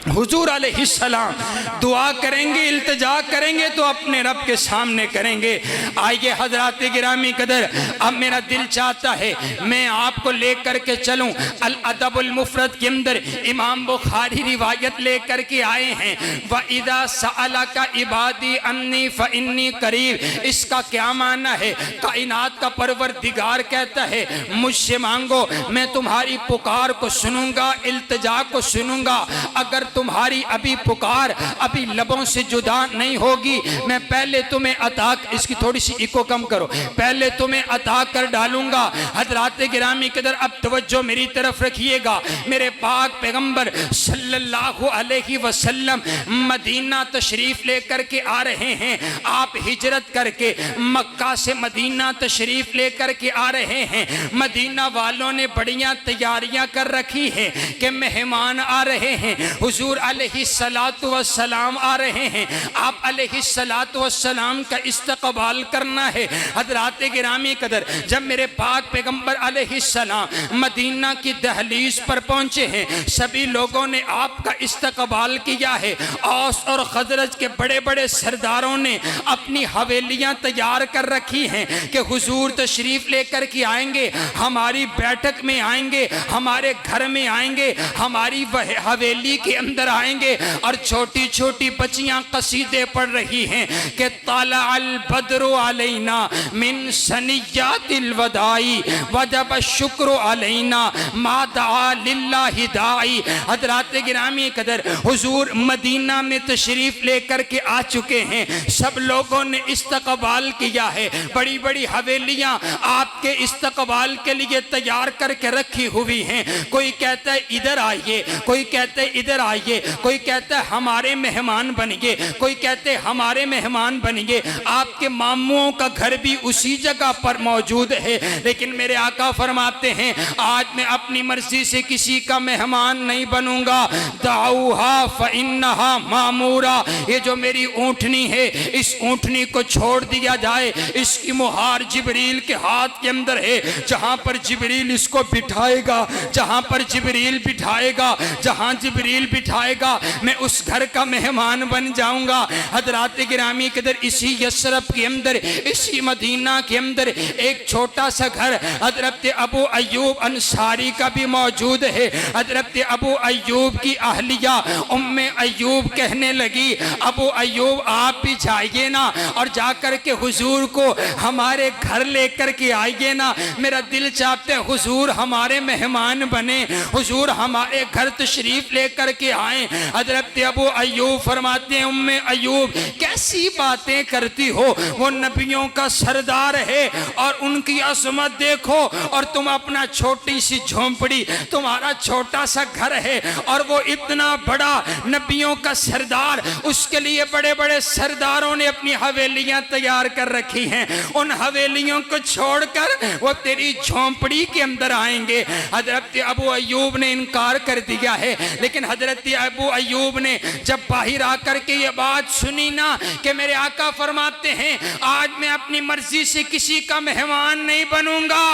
हुजूर अलैहिस्सलाम दुआ करेंगे, इल्तिजा करेंगे तो अपने रब के सामने करेंगे। आइए हजरात गिरामी कदर, अब मेरा दिल चाहता है मैं आपको लेकर के चलूं। अल अदबुल मुफरद के अंदर इमाम बुखारी रिवायत लेकर के आए हैं, व इदा सअलका इबादी अन्नी फइन्नी करीब। इसका क्या माना है? कायनात का परवरदिगार कहता है मुझसे मांगो, मैं तुम्हारी पुकार को सुनूंगा, इल्तिजा को सुनूंगा। अगर तुम्हारी अभी पुकार अभी लबों से जुदा नहीं होगी, मैं पहले तुम्हें अता, इसकी थोड़ी सी इको कम करो, पहले तुम्हें अता कर डालूंगा। हजरात गिरामी कदर अब तवज्जो मेरी तरफ रखिएगा। मेरे पाक पैगंबर सल्लल्लाहु अलैहि वसल्लम मदीना तशरीफ लेकर के आ रहे हैं। आप हिजरत करके मक्का से मदीना तशरीफ लेकर के आ रहे हैं। मदीना वालों ने बढ़िया तैयारियां कर रखी हैं कि मेहमान आ रहे हैं, हुजूर अलैहिस्सलातु वस्सलाम आ रहे हैं, आप अलैहिस्सलातु वस्सलाम का इस्तकबाल करना है। हजरात गिरामी कदर जब मेरे पाक पैगंबर अलैहिस्सलाम मदीना की दहलीज पर पहुंचे हैं, सभी लोगों ने आपका इस्तकबाल किया है। औस और खजरज के बड़े बड़े सरदारों ने अपनी हवेलियां तैयार कर रखी हैं कि हुजूर तशरीफ लेकर के आएंगे, हमारी बैठक में आएंगे, हमारे घर में आएंगे, हमारी हवेली के अंदर आएंगे। और छोटी छोटी बच्चियां कसीदे पढ़ रही हैं कि ताला अल बद्रु अलैना मिन सनियातिल वदाई वजब शुक्र अलैना मा दा लिल्लाहि दाई। हजरात गिरामी कदर हुजूर मदीना में तशरीफ लेकर के आ चुके हैं, सब लोगों ने इस्तकबाल किया है। बड़ी बड़ी हवेलियां आपके इस्तकबाल के लिए तैयार करके रखी हुई हैं। कोई कहता है इधर आइए, कोई कहते हैं इधर आइए, कोई कहता है हमारे मेहमान बनिए, कोई कहते हैं हमारे मेहमान बनिए। आपके मामुओं का घर भी उसी जगह पर मौजूद है, लेकिन मेरे आका फरमाते हैं आज मैं अपनी मर्जी से किसी का मेहमान नहीं बनूंगा। दाऊहा फइन्नहा मामूरा, ये जो मेरी ऊँटनी है इस ऊँटनी को छोड़ दिया जाए, इसकी मुहार जिब्रील के हाथ के अंदर है। जहां पर जिब्रील इसको बिठाएगा, जहां पर जिब्रील बिठाएगा, जहां जिब्रील बिठाएगा, मैं उस घर का मेहमान बन जाऊंगा। हजरात गिरामी के अंदर इसी यसरफ के अंदर, इसी मदीना के अंदर एक छोटा सा घर हजरत अबू अय्यूब अंसारी का भी मौजूद है। हजरत अबू अय्यूब की अहलिया उम्मे अय्यूब कहने लगी अबू अय्यूब आप भी जाइए ना और जाकर के हुजूर को हमारे घर लेकर के आइए ना, मेरा दिल चाहते हुजूर हमारे मेहमान बने, हुजूर हमारे घर तशरीफ लेकर के आए। हजरत अबू अय्यूब फरमाते हैं उम्मे अय्यूब कैसी बातें करती हो, वो नबियों का सरदार है और उनकी असमत देखो, और तुम अपना छोटी सी झोंपड़ी, तुम्हारा छोटा सा घर है और वो इतना बड़ा नबियों का सरदार, उसके लिए बड़े बड़े सरदारों ने अपनी हवेलियां तैयार कर रखी हैं। उन हवेलियों को छोड़कर वो तेरी झोंपड़ी के अंदर आएंगे। हजरत अबू अय्यूब ने इनकार कर दिया है, लेकिन हजरत अबू अय्यूब ने जब बाहर आकर के ये बात सुनी ना कि मेरे आका फरमाते हैं आज मैं अपनी मर्जी से किसी का मेहमान नहीं बनूंगा,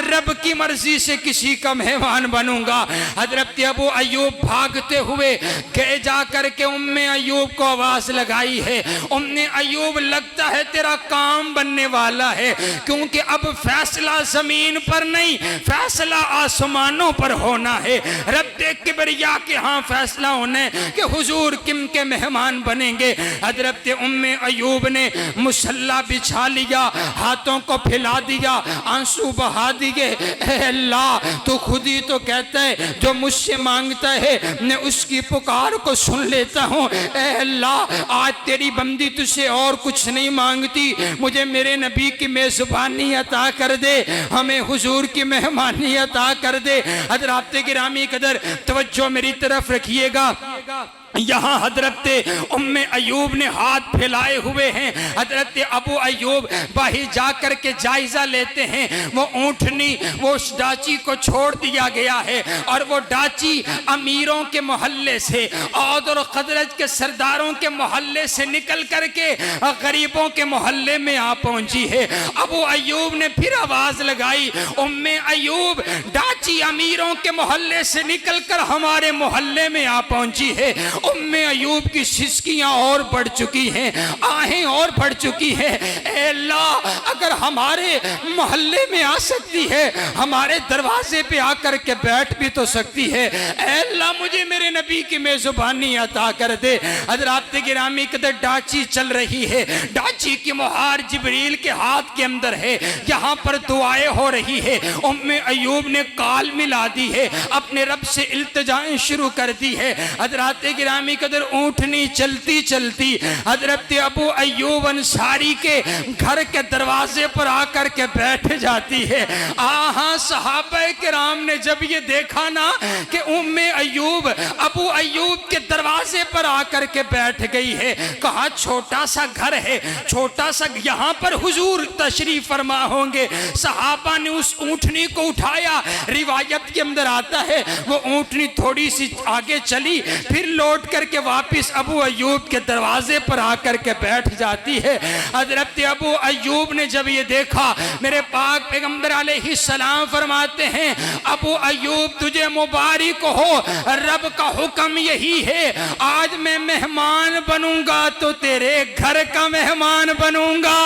रब की मर्जी से किसी का मेहमान बनूंगा। हजरत अबू अय्यूब भागते हुए गए, जाकर के उम्मे अय्यूब को आवाज लगाई है, उम्मे अय्यूब लगता है तेरा काम बनने वाला है, क्योंकि अब फैसला जमीन पर नहीं, फैसला आसमानों पर होना है। रब्बे किबरिया के यहाँ फैसला होने कि हुजूर किम के मेहमान बनेंगे। हजरत उम्मे अय्यूब ने मुसल्ला बिछा लिया, हाथों को फैला दिया, आंसू बहा दिए। अल्लाह तू खुद ही तो कहता है जो मुझसे मांगता है मैं उसकी पुकार को सुन लेता हूँ। अल्लाह आज तेरी बंदी तुझसे और कुछ नहीं मांगती, मुझे मेरे नबी की मेजबानी अता कर दे, हमें हुजूर की मेहमानी अता कर दे। हजरात गिरामी कदर तवज्जो मेरी तरफ रखिएगा। यहाँ हजरत उम्मे अय्यूब ने हाथ फैलाए हुए हैं। हजरत अबू अय्यूब बाहर जाकर के जायजा लेते हैं, वो ऊँटनी वो उस डाची को छोड़ दिया गया है और वो डाची अमीरों के मोहल्ले से औद और खजरज के सरदारों के मोहल्ले से निकल करके गरीबों के मोहल्ले में आ पहुंची है। अबू अय्यूब ने फिर आवाज लगाई उम्मे अय्यूब डाची अमीरों के मोहल्ले से निकलकर हमारे मोहल्ले में आ पहुंची है। उम्मे अय्यूब की सिसकियां और बढ़ चुकी हैं, आहें और बढ़ चुकी हैं। अल्लाह अगर हमारे मोहल्ले में आ सकती है, हमारे दरवाजे पे आकर के बैठ भी तो सकती है। अल्लाह मुझे मेरे नबी की मेजबानी अता कर दे। हजरात गिरामी कदर डाची चल रही है, डाची की मुहार जिब्रील के हाथ के अंदर है, यहाँ पर दुआएं हो रही है। उम्मे अय्यूब ने काल मिला दी है, अपने रब से इल्तिजाएं शुरू कर दी है। हजरात हजरत गिरामी कदर ऊँटनी चलती चलती हजरत अबू अय्यूब अंसारी के घर के दरवाजे पर आकर के बैठ जाती है। हाँ, सहाबा किराम ने जब ये देखा ना कि उम्मे अय्यूब अबू अय्यूब के दरवाजे पर आकर के बैठ गई है, कहा छोटा सा घर है, छोटा सा, यहाँ पर हुजूर तशरीफ फरमा होंगे। सहाबा ने उस ऊँटनी को उठाया, रिवायत के अंदर आता है वो ऊँटनी थोड़ी सी आगे चली, फिर लौट करके वापस अबू अय्यूब के दरवाजे पर आकर के बैठ जाती है। हजरत अबू अय्यूब ने जब ये देखा, मेरे पाक पैगंबर अलैहिस्सलाम फरमाते हैं अबू अय्यूब तुझे मुबारक हो, रब का हुक्म यही है, आज मैं मेहमान बनूंगा तो तेरे घर का मेहमान बनूंगा।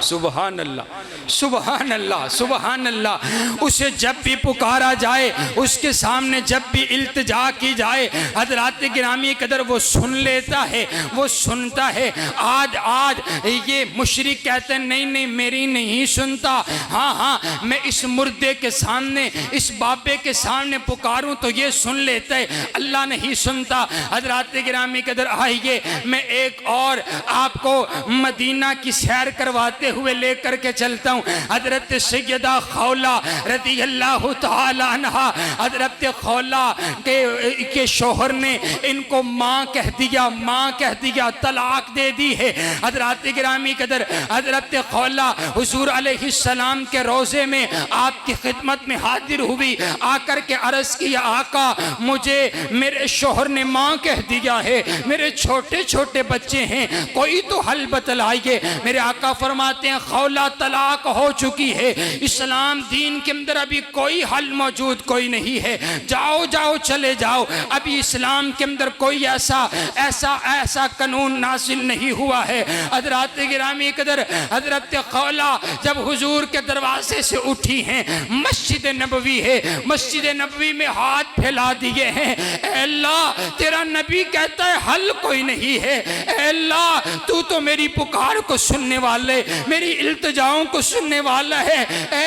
सुबहान अल्लाह, सुबहान अल्लाह, सुबहान अल्लाह। उसे जब भी पुकारा जाए, उसके सामने जब भी इल्तिजा की जाए, हजरात गिरामी कदर वो सुन लेता है, वो सुनता है। आज ये मुशरिक कहते हैं नहीं नहीं मेरी नहीं सुनता, हाँ मैं इस मुर्दे के सामने, इस बाबे के सामने पुकारूं तो ये सुन लेता है, अल्लाह नहीं सुनता। हजरात गिरामी कदर आइए, मैं एक और आपको मदीना की सैर करवाते हुए लेकर के चलता हूँ। हजरत सैयदा खौला रज़ी अल्लाह तआला अन्हा, हजरत खौला के शोहर ने इनको माँ कह दिया, माँ कह दिया, तलाक दे दी है। हजरत गिरामी कदर हजरत खौला हुजूर अलैहिस्सलाम के रोज़े में आपकी खिदमत में हाजिर हुई, आकर के अर्ज़ किया आका मुझे मेरे शोहर ने माँ कह दिया है, मेरे छोटे छोटे बच्चे हैं, कोई तो हल बतलाइए। मेरे आका फरमाते हैं खौला तलाक हो चुकी है, इस्लाम दीन के अंदर अभी कोई हल मौजूद कोई नहीं है, जाओ जाओ चले जाओ, अभी इस्लाम के अंदर कोई ऐसा कानून नासिल नहीं हुआ है। हजरत गिरामी कदर हजरत खौला जब हुजूर के दरवाजे से उठी हैं, मस्जिद नबवी है, मस्जिद नबवी में हाथ फैला दिए हैं, अल्लाह तेरा नबी कहता है हल कोई नहीं है, अल्लाह तू तो मेरी पुकार को सुनने वाले, मेरी इल्तिजाओं को सुनने वाला है,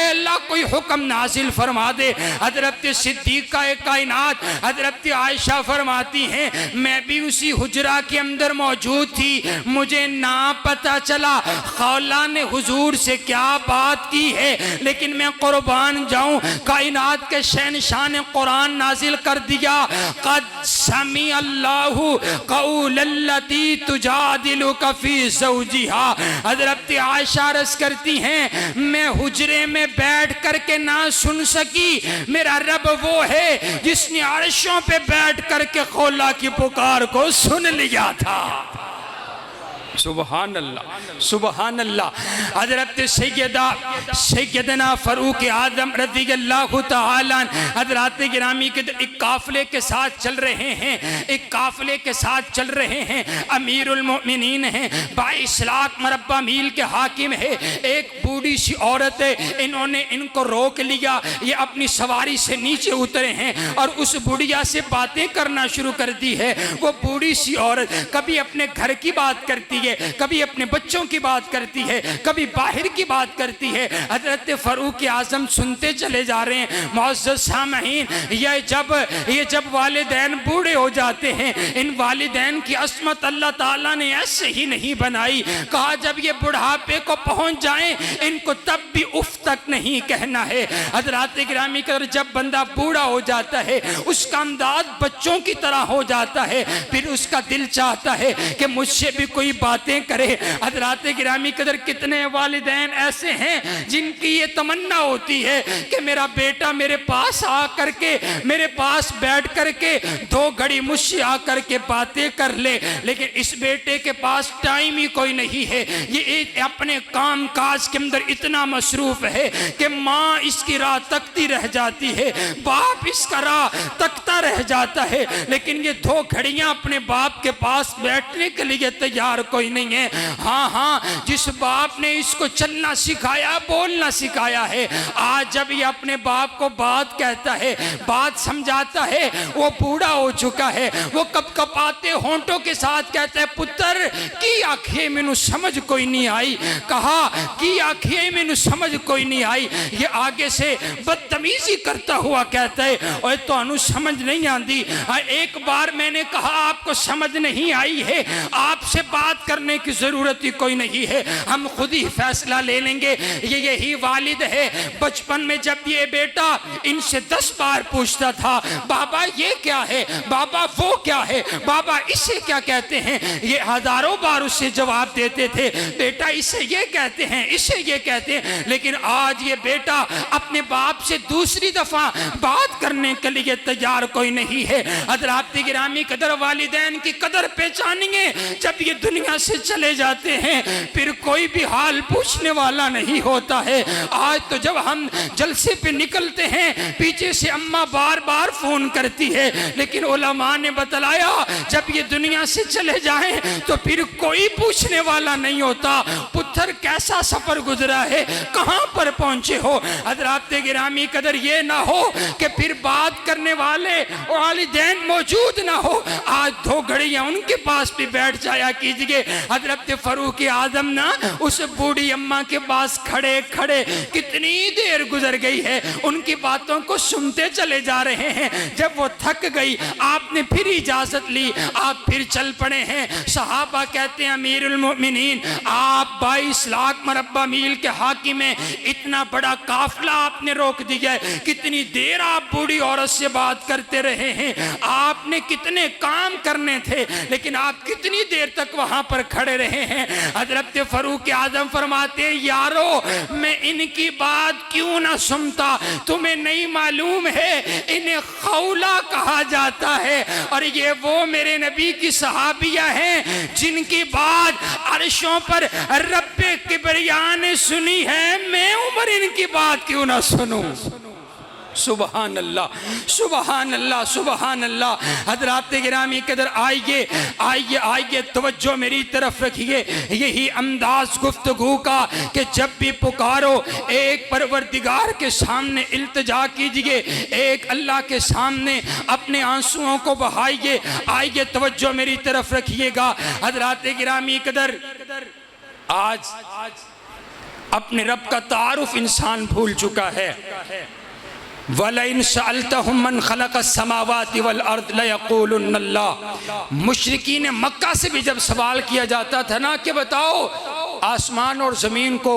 अल्लाह कोई हुक्म नाजिल फरमा दे। हजरत सिद्दीक़ा कायनात हजरत आयशा फरमाती हैं मैं भी उसी हुजरा के अंदर मौजूद थी, मुझे ना पता चला खौला ने हुजूर से क्या बात की है, लेकिन मैं कुर्बान जाऊं कायनात के शहंशाह ने कुरान नाजिल कर दिया, क़द समी अल्लाहु क़ौलल्लती तुजादिलुका फ़ी ज़ौजिहा। हजरत आयशा अर्ज़ करती हैं मैं हुजरे में बैठ करके ना सुन सकी, मेरा रब वो है जिसने अर्शों पे बैठ करके खौला की पुकार को सुन लिया था। सुबहान अल्लाह, सुबहान अल्लाह। हजरत सैयदना फ़ारूक आज़म रज़ी अल्लाह तआला हजरत गिरामी के एक काफ़िले के साथ चल रहे हैं, एक काफ़िले के साथ चल रहे हैं, अमीरुल मोमिनीन हैं, 22 लाख मरबा मील के हाकिम है, एक बूढ़ी सी औरत है, इन्होंने इनको रोक लिया, ये अपनी सवारी से नीचे उतरे हैं और उस बुढ़िया से बातें करना शुरू कर दी है। वो बूढ़ी सी औरत कभी अपने घर की बात करती है, कभी अपने बच्चों की बात करती है, कभी बाहर की बात करती है। हजरत फ़ारूक आज़म सुनते चले जा रहे हैं। मुअज़्ज़ज़ सामईन, ये जब वालिदैन बूढ़े हो जाते हैं, इन वालिदैन की अस्मत अल्लाह ताला ने ऐसे ही नहीं बनाई, कहा जब ये बुढ़ापे को पहुंच जाएं इनको तब भी उफ तक नहीं कहना है। हजरत गिरामी कर जब बंदा बूढ़ा हो जाता है उसका अंदाज बच्चों की तरह हो जाता है, फिर उसका दिल चाहता है कि मुझसे भी कोई बातें करे। हजरत गिरामी कदर कितने वालिदैन ऐसे हैं जिनकी ये तमन्ना होती है कि मेरा बेटा मेरे पास आ करके, मेरे पास बैठ करके 2 घड़ी मुझसे आ करके बातें कर ले, लेकिन इस बेटे के पास टाइम ही कोई नहीं है, ये अपने काम काज के अंदर इतना मसरूफ है कि माँ इसकी राह तकती रह जाती है, बाप इसका राह तकता रह जाता है, लेकिन ये 2 घड़ियां अपने बाप के पास बैठने के लिए तैयार कोई नहीं है। हाँ, जिस बाप ने इसको चलना सिखाया, बोलना सिखाया है, आज जब ये अपने बाप को बात कहता है, बात समझाता है, वो बूढ़ा हो चुका है, वो कब कब आते होंठों के साथ कहता है पुत्र की आंखें मैनू समझ कोई नहीं आई, कहा की आंखें मैनू समझ कोई नहीं आई, ये आगे से बदतमीजी करता हुआ कहता है और तो समझ नहीं आती। एक बार मैंने कहा आपको समझ नहीं आई है, आपसे बात करने की जरूरत ही कोई नहीं है, हम खुद ही फैसला ले लेंगे। ये यही वालिद है। बचपन में जब ये बेटा इनसे 10 बार पूछता था, बाबा ये क्या है, बाबा वो क्या है, बाबा इसे क्या कहते हैं, ये हजारों बार उससे जवाब देते थे, बेटा इसे ये कहते हैं, इसे ये कहते हैं। लेकिन आज ये बेटा अपने बाप से दूसरी दफा बात करने के लिए तैयार कोई नहीं है। हज़रात गिरामी कदर, वालिदैन की कदर पहचानेंगे जब ये दुनिया से चले जाते हैं, फिर कोई भी हाल पूछने वाला नहीं होता है। आज तो जब हम जलसे पे निकलते हैं, पीछे से अम्मा बार बार फोन करती है, लेकिन उलमा ने बतलाया जब ये दुनिया से चले जाएं तो फिर कोई पूछने वाला नहीं होता, पुत्र कैसा सफर गुजरा है, कहां पर पहुंचे हो। हज़रात गिरामी कदर, ये ना हो कि फिर बात करने वाले वालिदैन मौजूद ना हो। आज 2 घड़ियां उनके पास भी बैठ जाया कीजिए। हज़रत फारूक आजम ना उस बूढ़ी अम्मा के पास खड़े खड़े कितनी देर गुजर गई है, उनकी बातों को सुनते चले जा रहे हैं। जब वो थक गई, आपने फिर इजाजत ली, आप फिर चल पड़े हैं। सहाबा कहते हैं, अमीरुल मोमिनीन आप 22 लाख मरब्बा मील के हाकिम हैं, इतना बड़ा काफिला आपने रोक दिया है, कितनी देर आप बूढ़ी औरत से बात करते रहे हैं, आपने कितने काम करने थे, लेकिन आप कितनी देर तक वहां पर खड़े रहे हैं। हज़रत फारूक आजम फरमाते हैं, यारो मैं इनकी बात क्यों ना सुनता, तुम्हें नहीं मालूम है इन्हें खौला कहा जाता है, और ये वो मेरे नबी की सहाबिया हैं जिनकी बात अर्शों पर रब्बे किबरिया ने सुनी है, मैं उमर इनकी बात क्यों ना सुनूं। सुबहान अल्लाह, सुबहान अल्लाह, सुबहान अल्लाह। हज़रात गिरामी कदर, आइए आइए आइए, तवज्जो मेरी तरफ रखिए। यही अंदाज गुफ्तगू का कि जब भी पुकारो एक परवरदिगार के सामने इल्तिजा कीजिए, एक अल्लाह के सामने अपने आंसुओं को बहाइए। आइए तवज्जो मेरी तरफ रखिएगा। हज़रात गिरामी कदर, आज अपने रब का तारुफ इंसान भूल चुका है। वलइन सअल्तहुम मन खलक़स समावाति वल अर्द लयक़ूलुन्न अल्लाह। मुशरिकीन मक्का से भी जब सवाल किया जाता था ना कि बताओ आसमान और ज़मीन को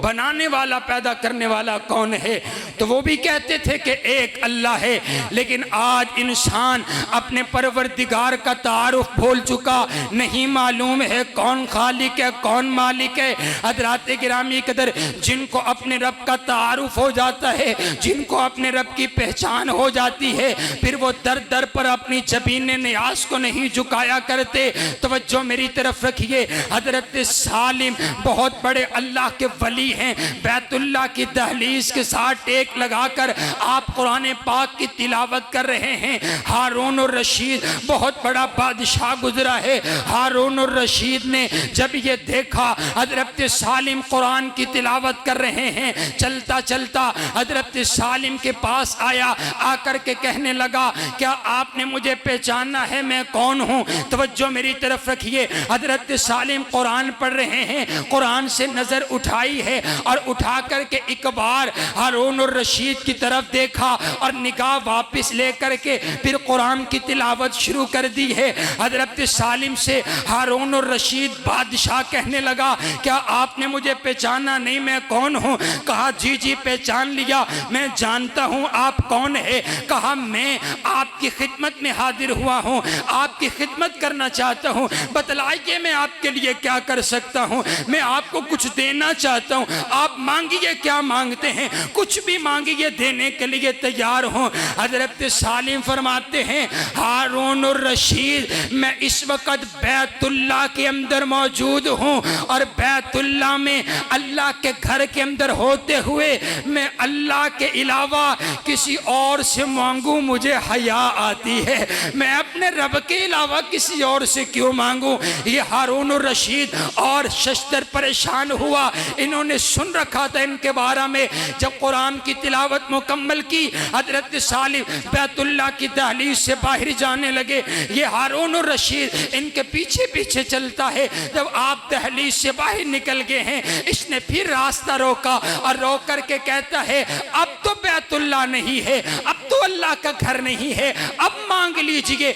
बनाने वाला, पैदा करने वाला कौन है, तो वो भी कहते थे कि एक अल्लाह है। लेकिन आज इंसान अपने परवरदिगार का तारुफ भूल चुका, नहीं मालूम है कौन खालिक है, कौन मालिक है। हज़रात गिरामी कदर, जिनको अपने रब का तारुफ हो जाता है, जिनको अपने रब की पहचान हो जाती है, फिर वो दर दर पर अपनी जबीन नियाज को नहीं झुकाया करते। तवज्जो मेरी तरफ रखिए। हज़रत सालिम बहुत बड़े अल्लाह के वली हैं, बैतुल्लाह की दहलीज के साथ टेक लगाकर आप कुरान पाक की तिलावत कर रहे हैं। हारून और रशीद बहुत बड़ा बादशाह गुजरा है। हारून और रशीद ने जब ये देखा हज़रत सालिम कुरान की तिलावत कर रहे हैं, चलता चलता हज़रत सालिम के पास आया, आकर के कहने लगा, क्या आपने मुझे पहचाना है, मैं कौन हूँ। तवज्जो मेरी तरफ रखिए। हज़रत सालिम कुरान पढ़ रहे हैं, कुरान से नजर उठाई है और उठा करके एक बार हारून और रशीद की तरफ देखा और निगाह वापस लेकर के फिर कुरान की तिलावत शुरू कर दी है। हजरत सालिम से हारून और रशीद बादशाह कहने लगा, क्या आपने मुझे पहचाना नहीं, मैं कौन हूँ। कहा जी जी पहचान लिया, मैं जानता हूँ आप कौन है। कहा मैं आपकी खिदमत में हाजिर हुआ हूँ, आपकी खिदमत करना चाहता हूँ, बतलाइए मैं आपके लिए क्या कर सकता हूँ। मैं आपको कुछ देना चाहता हूँ, आप मांगिए क्या मांगते हैं, कुछ भी मांगिए देने के लिए तैयार हूँ। हजरत सालिम फरमाते हैं, हारून और रशीद मैं इस वक्त बैतुल्लाह के अंदर मौजूद हूँ और बैतुल्लाह में अल्लाह के घर के अंदर होते हुए मैं अल्लाह के अलावा किसी और से मांगू मुझे हया आती है। मैं अपने रब के अलावा किसी और से क्यों मांगू। ये हारून और रशीद और अशदर परेशान हुआ। इन्होंने सुन रखा था इनके बारे में, जब कुरान की तिलावत मुकम्मल की, हजरत सालिम बैतुल्लाह की दहलीज से बाहर जाने लगे। ये हारून और रशीद इनके पीछे पीछे चलता है। जब आप दहलीज से बाहर निकल गए हैं, इसने फिर रास्ता रोका और रोक करके कहता है अब तो बैतुल्लाह नहीं है, अब तो अल्लाह का घर नहीं है, अब मांग लीजिए,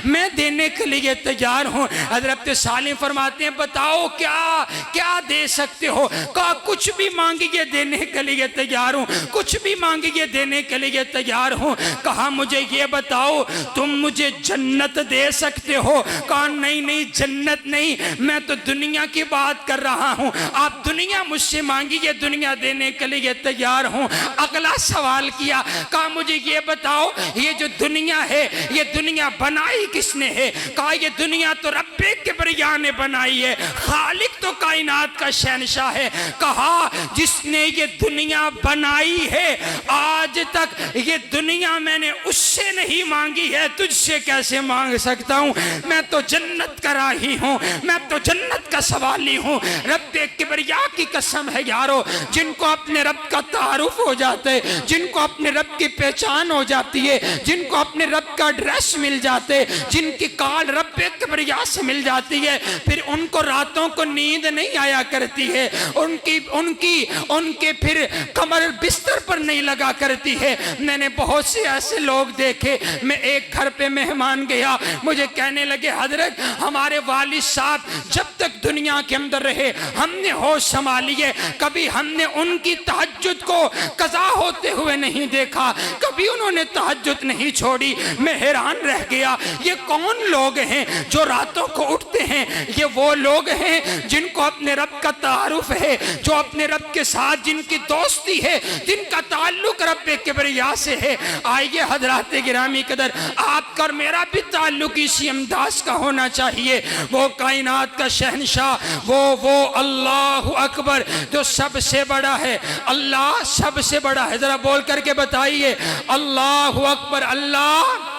मैं देने के लिए तैयार हूं। हजरत सालिम फरमाते हैं बताओ क्या क्या दे सकते हो? कहा कुछ भी मांगिए देने के लिए तैयार हूं, कुछ भी मांगिए देने के लिए तैयार हूं। कहा मुझे ये बताओ तुम मुझे जन्नत दे सकते हो? कहा नहीं नहीं जन्नत नहीं, मैं तो दुनिया की बात कर रहा हूं, आप दुनिया मुझसे मांगिए, दुनिया देने के लिए तैयार हूं। अगला सवाल किया, कहा मुझे ये बताओ ये जो दुनिया है ये दुनिया बनाई किसने है? कहा ये दुनिया तो रब्बे किबरिया ने बनाई है, खालिक तो कायनात का शहंशाह है। कहा जिसने ये दुनिया बनाई है आज तक ये दुनिया मैंने उससे नहीं मांगी है, तुझसे कैसे मांग सकता हूं? मैं तो जन्नत का राही हूं, मैं तो जन्नत का सवाली हूं। रब्बे किबरिया की कसम है यारो, जिनको अपने रब का तारुफ हो जाता है, जिनको अपने रब की पहचान हो जाती है, जिनको अपने रब का ड्रेस मिल जाते, जिनकी काल रब्बे किबरिया से मिल जाती है, फिर उनको रातों को नींद नहीं आया करती है, उनके फिर कमर बिस्तर पर नहीं लगा करती है। मैंने बहुत से ऐसे लोग देखे, मैं एक घर पे मेहमान गया, मुझे कहने लगे हजरत हमारे वालिद साहब जब तक दुनिया के अंदर रहे हमने होश संभाली है, कभी हमने उनकी तहज्जुद को कज़ा होते हुए नहीं देखा, कभी उन्होंने तहज्जुद नहीं छोड़ी। मैं हैरान रह गया, ये कौन लोग हैं जो रातों को उठते हैं? ये वो लोग हैं जिनको अपने रब का तारुफ है, जो अपने रब के साथ जिनकी दोस्ती है, जिनका ताल्लुक रब्बे किबरिया से है। आइए हजरात गिरामी कदर, आपका और मेरा भी ताल्लुक इसी अंदाज का होना चाहिए। वो कायनात का शहंशाह, वो अल्लाह अकबर जो सबसे बड़ा है, अल्लाह सबसे बड़ा है। जरा बोल करके बताइए अल्लाह अकबर, अल्लाह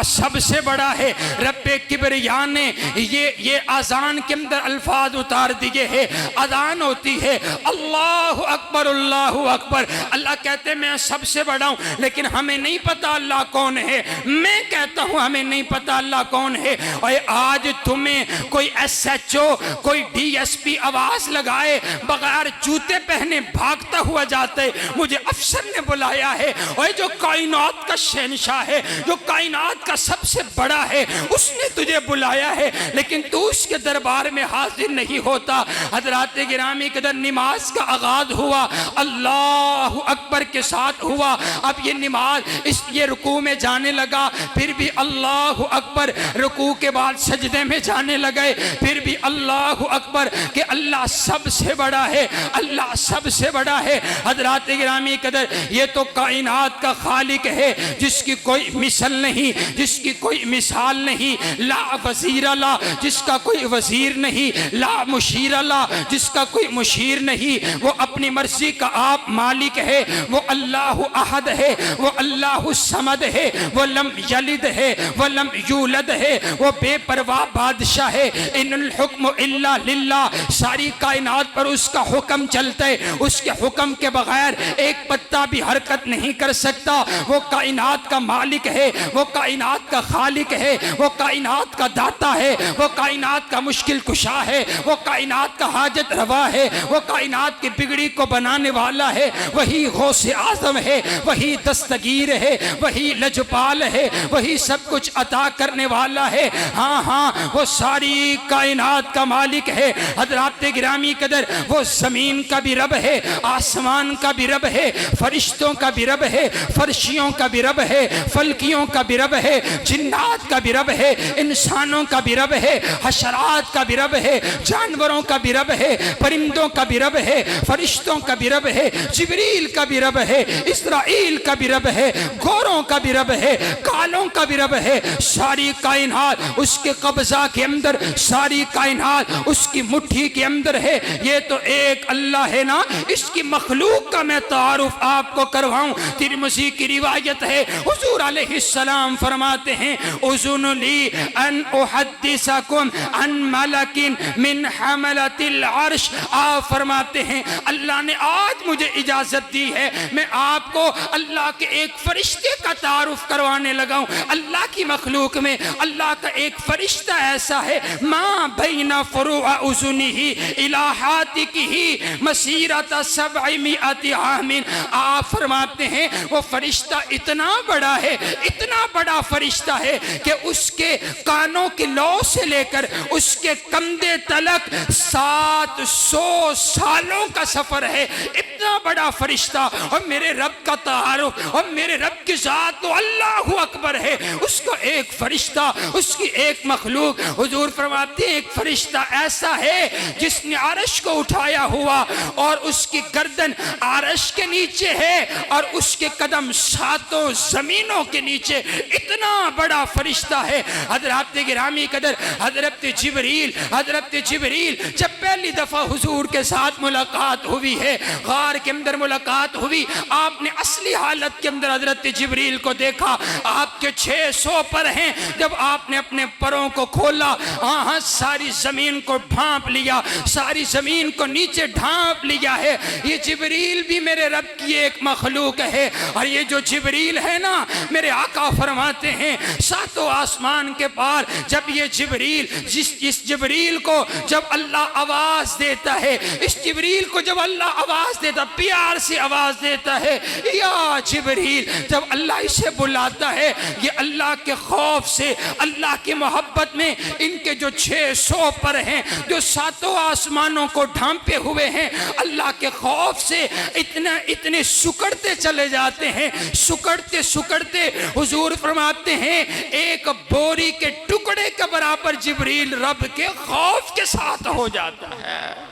सबसे बड़ा है। रब्बे किबरिया ने ये अजान के अंदर अल्फाज उतार दिए हैं। अजान होती है अल्लाह अकबर अल्लाह अकबर, अल्लाह कहते हैं मैं सबसे बड़ा हूँ, लेकिन हमें नहीं पता अल्लाह कौन है। मैं कहता हूँ हमें नहीं पता अल्लाह कौन है। और आज तुम्हें कोई SHO कोई DSP आवाज लगाए बगैर जूते पहने भागता हुआ जाता है। मुझे अफसर ने बुलाया है, और जो कायनात का शहंशाह है, जो कायनात का सबसे बड़ा है, उसने तुझे बुलाया है, लेकिन तू उसके दरबार में हाजिर नहीं होता। हजरात गिरामी कदर, नमाज का आगाज हुआ अल्लाह अकबर के साथ हुआ। अब ये नमाज ये रुकू में जाने लगा, फिर भी अल्लाह अकबर, रुकू के बाद सजदे में जाने लगे, फिर भी अल्लाह अकबर कि अल्लाह सबसे बड़ा है, अल्लाह सबसे बड़ा है। हजरात गिरामी कदर, ये तो कायनात का खालिक है जिसकी कोई मिसल नहीं, जिसकी कोई मिसाल नहीं, ला वजीर ला, जिसका कोई वजीर नहीं, ला मुशीर ला, जिसका कोई मुशीर नहीं। वो अपनी मर्जी का आप मालिक है। वो अल्लाह अहद है, वो अल्लाह समद है, वो लम यलिद है, वो लम यूलद है, वो बेपरवाह बादशाह है। इन्नुल हुक्म इल्ला लिल्लाह, सारी कायनात पर उसका हुक्म चलता है, उसके हुक्म के बगैर एक पत्ता भी हरकत नहीं कर सकता। वो कायनात का मालिक है, वो कायनात का खालिक है, वो कायनात का दाता है, वो कायनात का मुश्किल कुशा है, वो कायनात का हाजत रवा है, वो कायनात की बिगड़ी को बनाने वाला है। वही गौसे आजम है, वही दस्तगीर है, वही लजपाल है, वही सब कुछ अता करने वाला है। हाँ हाँ, वो सारी कायनात का मालिक है। हजरात गिरामी कदर, वो जमीन का भी रब है, आसमान का भी रब है, फरिश्तों का भी रब है, फर्शियों का भी रब है, फल्कियों का भी रब है, जिन्नात का भी रब है, इंसानों का भी रब है, हशरात का भी रब है, जानवरों का भी रब है, परिंदों का भी रब है, फरिश्तों का भी रब है, जिब्रील का भी रब है, इस्राइल का भी रब है, गोरों का भी रब है, कालों का भी रब है। सारी कायनात उसके कब्जा के अंदर, सारी कायनात उसकी मुट्ठी के अंदर है। ये तो एक अल्लाह है ना, इसकी मखलूक का मैं तारुफ आपको करवाऊं। तिरमिज़ी की रिवायत है, हुजूर अलैहिस्सलाम सलाम फरमाते हैं, उज़ुनली अन उहद्दिसकुम अन मलकिन मिन हमलतिल अर्श। आप फरमाते हैं अल्लाह ने आज मुझे इजाजत दी है मैं आपको अल्लाह के एक फरिश्ते का तारुफ करवाने लगा हूं। अल्लाह की मखलूक में अल्लाह का एक फरिश्ता ऐसा है, मां बैना फुरुअ उज़ुनिही इला हातिकिही मसीरत सबअमिअति आमिन। आप फरमाते हैं वो फरिश्ता इतना बड़ा है, इतना बड़ा फरिश्ता है कि उसके कानों की लौ से लेकर उसके कंधे तलक 700 सालों का सफर है। इतना बड़ा फरिश्ता, और मेरे रब का तारुफ और मेरे रब की जात तो अल्लाहु अकबर है। उसका एक फरिश्ता, उसकी एक मखलूक। हुजूर फरमाते हैं एक फरिश्ता ऐसा है जिसने अर्श को उठाया हुआ और उसकी गर्दन अर्श के नीचे है और उसके कदम 7 जमीनों के नीचे। इतना बड़ा फरिश्ता है। हजरत गिरामी कदर हजरत जिब्रील जब पहली दफा हुजूर के साथ मुलाकात हुई है, गार के अंदर मुलाकात हुई, आपने असली हालत के अंदर हजरत जिब्रील को देखा। आपके 600 पर हैं। जब आपने अपने परों को खोला, हाँ सारी जमीन को ढांप लिया, सारी जमीन को नीचे ढांप लिया है। ये जिब्रील भी मेरे रब की एक मखलूक है। और ये जो जिब्रील है ना, मेरे आका फरमाते हैं 7 आसमान के पार जब ये जिब्रील, इस जिब्रील को जब अल्लाह आवाज देता है, इस जिब्रील को जब अल्लाह आवाज देता, प्यार से आवाज देता है या जिब्रील, जब अल्लाह इसे बुलाता है, ये अल्लाह के खौफ से, अल्लाह की मोहब्बत में इनके जो 600 पर हैं, जो 7 आसमानों को ढांपे हुए हैं, अल्लाह के खौफ से इतने सुकड़ते चले जाते हैं। सुकड़ते सुकड़ते हुजूर फरमाते हैं एक बोरी के टुकड़े के बराबर जिब्रील रब के खौफ के साथ हो जाता है।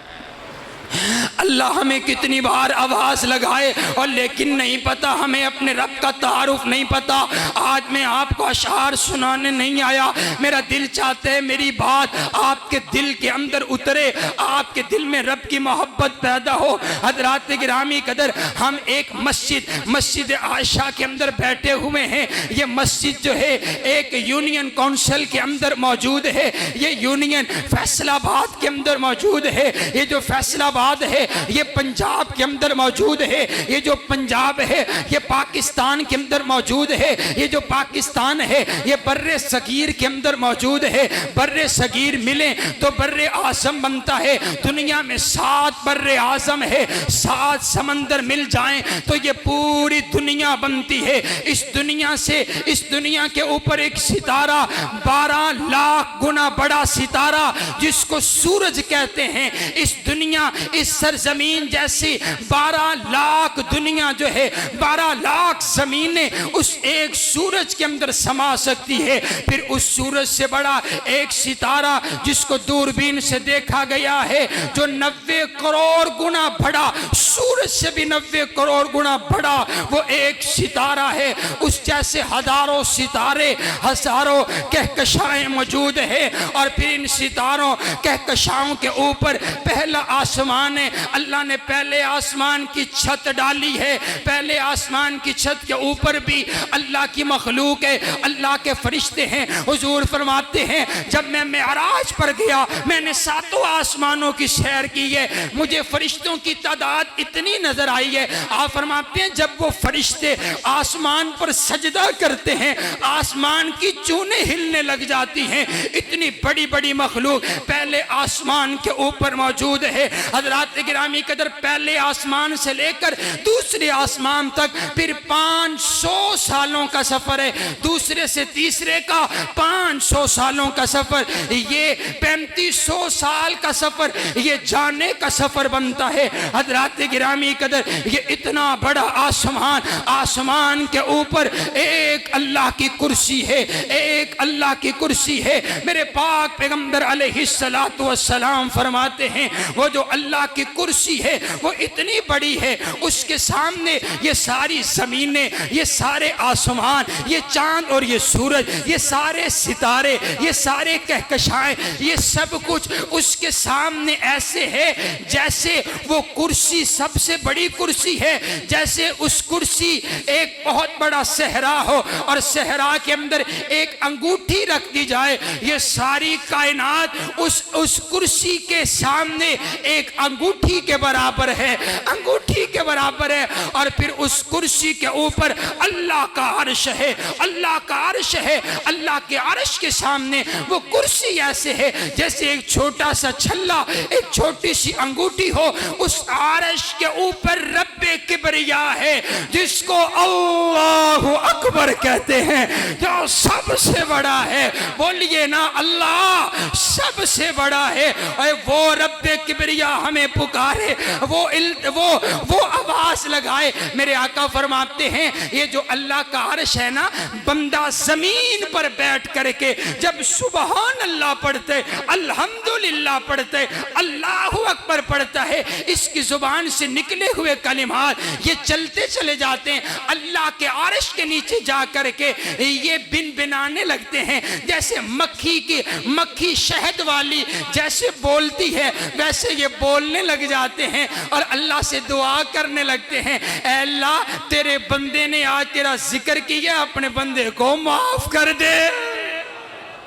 अल्लाह हमें कितनी बार आवाज लगाए और लेकिन नहीं पता, हमें अपने रब का तारुफ नहीं पता। आज मैं आपको अशार सुनाने नहीं आया, मेरा दिल चाहता है मेरी बात आपके दिल के अंदर उतरे, आपके दिल में रब की मोहब्बत पैदा हो। हजरात गिरामी कदर, हम एक मस्जिद आयशा के अंदर बैठे हुए हैं। ये मस्जिद जो है एक यूनियन काउंसिल के अंदर मौजूद है। ये यूनियन फैसलाबाद के अंदर मौजूद है। ये जो फैसलाबाद है ये पंजाब के अंदर मौजूद है। ये जो पंजाब है ये पाकिस्तान के अंदर मौजूद है। ये जो पाकिस्तान है ये बर्रे सगीर के अंदर मौजूद है। बर्रे सगीर मिले तो बर्रे आज़म बनता है। दुनिया में 7 बर्रे आज़म है, 7 समंदर मिल जाएं तो ये पूरी दुनिया बनती है। इस दुनिया के ऊपर एक सितारा, 12 लाख गुना बड़ा सितारा जिसको सूरज कहते हैं। इस दुनिया, इस सरजमीन जैसी 12 लाख दुनिया जो है, 12 लाख जमीनें उस एक सूरज के अंदर समा सकती है। फिर उस सूरज से बड़ा एक सितारा जिसको दूरबीन से देखा गया है, जो 90 करोड़ गुना बड़ा, सूरज से भी 90 करोड़ गुना बड़ा वो एक सितारा है। उस जैसे हजारों सितारे, हजारों कहकशाएं मौजूद है। और फिर इन सितारों कहकशाओं के ऊपर पहला आसमान है। अल्लाह ने पहले आसमान की छत डाली है। पहले आसमान की छत के ऊपर भी अल्लाह की मखलूक है, अल्लाह के फरिश्ते हैं। हुजूर फरमाते हैं जब मैं मेराज पर गया, मैंने 7 आसमानों की सैर की है, मुझे फरिश्तों की तादाद इतनी नजर आई है। आप फरमाते हैं जब वो फरिश्ते आसमान पर सजदा करते हैं, आसमान की चूनें हिलने लग जाती हैं। इतनी बड़ी बड़ी मखलूक पहले आसमान के ऊपर मौजूद है। हजरात गिरामी कदर, पहले आसमान से लेकर दूसरे आसमान तक फिर 500 सालों का सफर है। दूसरे से तीसरे का 500 सालों का सफर, ये 3500 साल का सफर, ये जाने का सफर बनता है। हजरात गिरामी कदर, ये इतना बड़ा आसमान, आसमान के ऊपर एक अल्लाह की कुर्सी है, एक अल्लाह की कुर्सी है। मेरे पाक पैगंबर अलैहिस्सलातु वस्सलाम फरमाते हैं वो जो अल्लाह की कुर्सी कुर्सी है वो इतनी बड़ी है, उसके सामने ये सारी ज़मीनें, ये सारे आसमान, ये चांद और ये सूरज, ये सारे सितारे, ये सारे कहकशाएं, ये सब कुछ उसके सामने ऐसे है जैसे वो कुर्सी सबसे बड़ी कुर्सी है, जैसे उस कुर्सी एक बहुत बड़ा सहरा हो और सहरा के अंदर एक अंगूठी रख दी जाए। ये सारी कायनात उस कुर्सी के सामने एक अंगूठी के बराबर है, अंगूठी के बराबर है। और फिर उस कुर्सी के ऊपर अल्लाह का अर्श है, अल्लाह का अर्श है। अल्लाह के अर्श के सामने वो कुर्सी ऐसे है जैसे एक छोटा सा छल्ला, एक छोटी सी अंगूठी हो। उस अर्श के ऊपर रब्बे किबरिया है जिसको अल्लाहु अकबर कहते हैं, जो सबसे बड़ा है। बोलिए ना, अल्लाह सबसे बड़ा है। और वो रब्बे किबरिया हमें पुकारे, वो आवाज लगाए। मेरे आका फरमाते हैं ये जो अल्लाह का अर्श है ना, बंदा जमीन पर बैठ करके जब सुबहान अल्लाह पढ़ते, अल्हम्दुलिल्लाह पढ़ते, अल्लाहु अकबर पढ़ता है, इसकी जुबान से निकले हुए कलिमात ये चलते चले जाते हैं। अल्लाह के अर्श के नीचे जा करके ये बिन बिनाने लगते हैं। जैसे मक्खी शहद वाली जैसे बोलती है वैसे ये बोलने लग जाते हैं और अल्लाह से दुआ करने लगते हैं, ऐ अल्लाह तेरे बंदे ने आज तेरा जिक्र किया, अपने बंदे को माफ कर दे।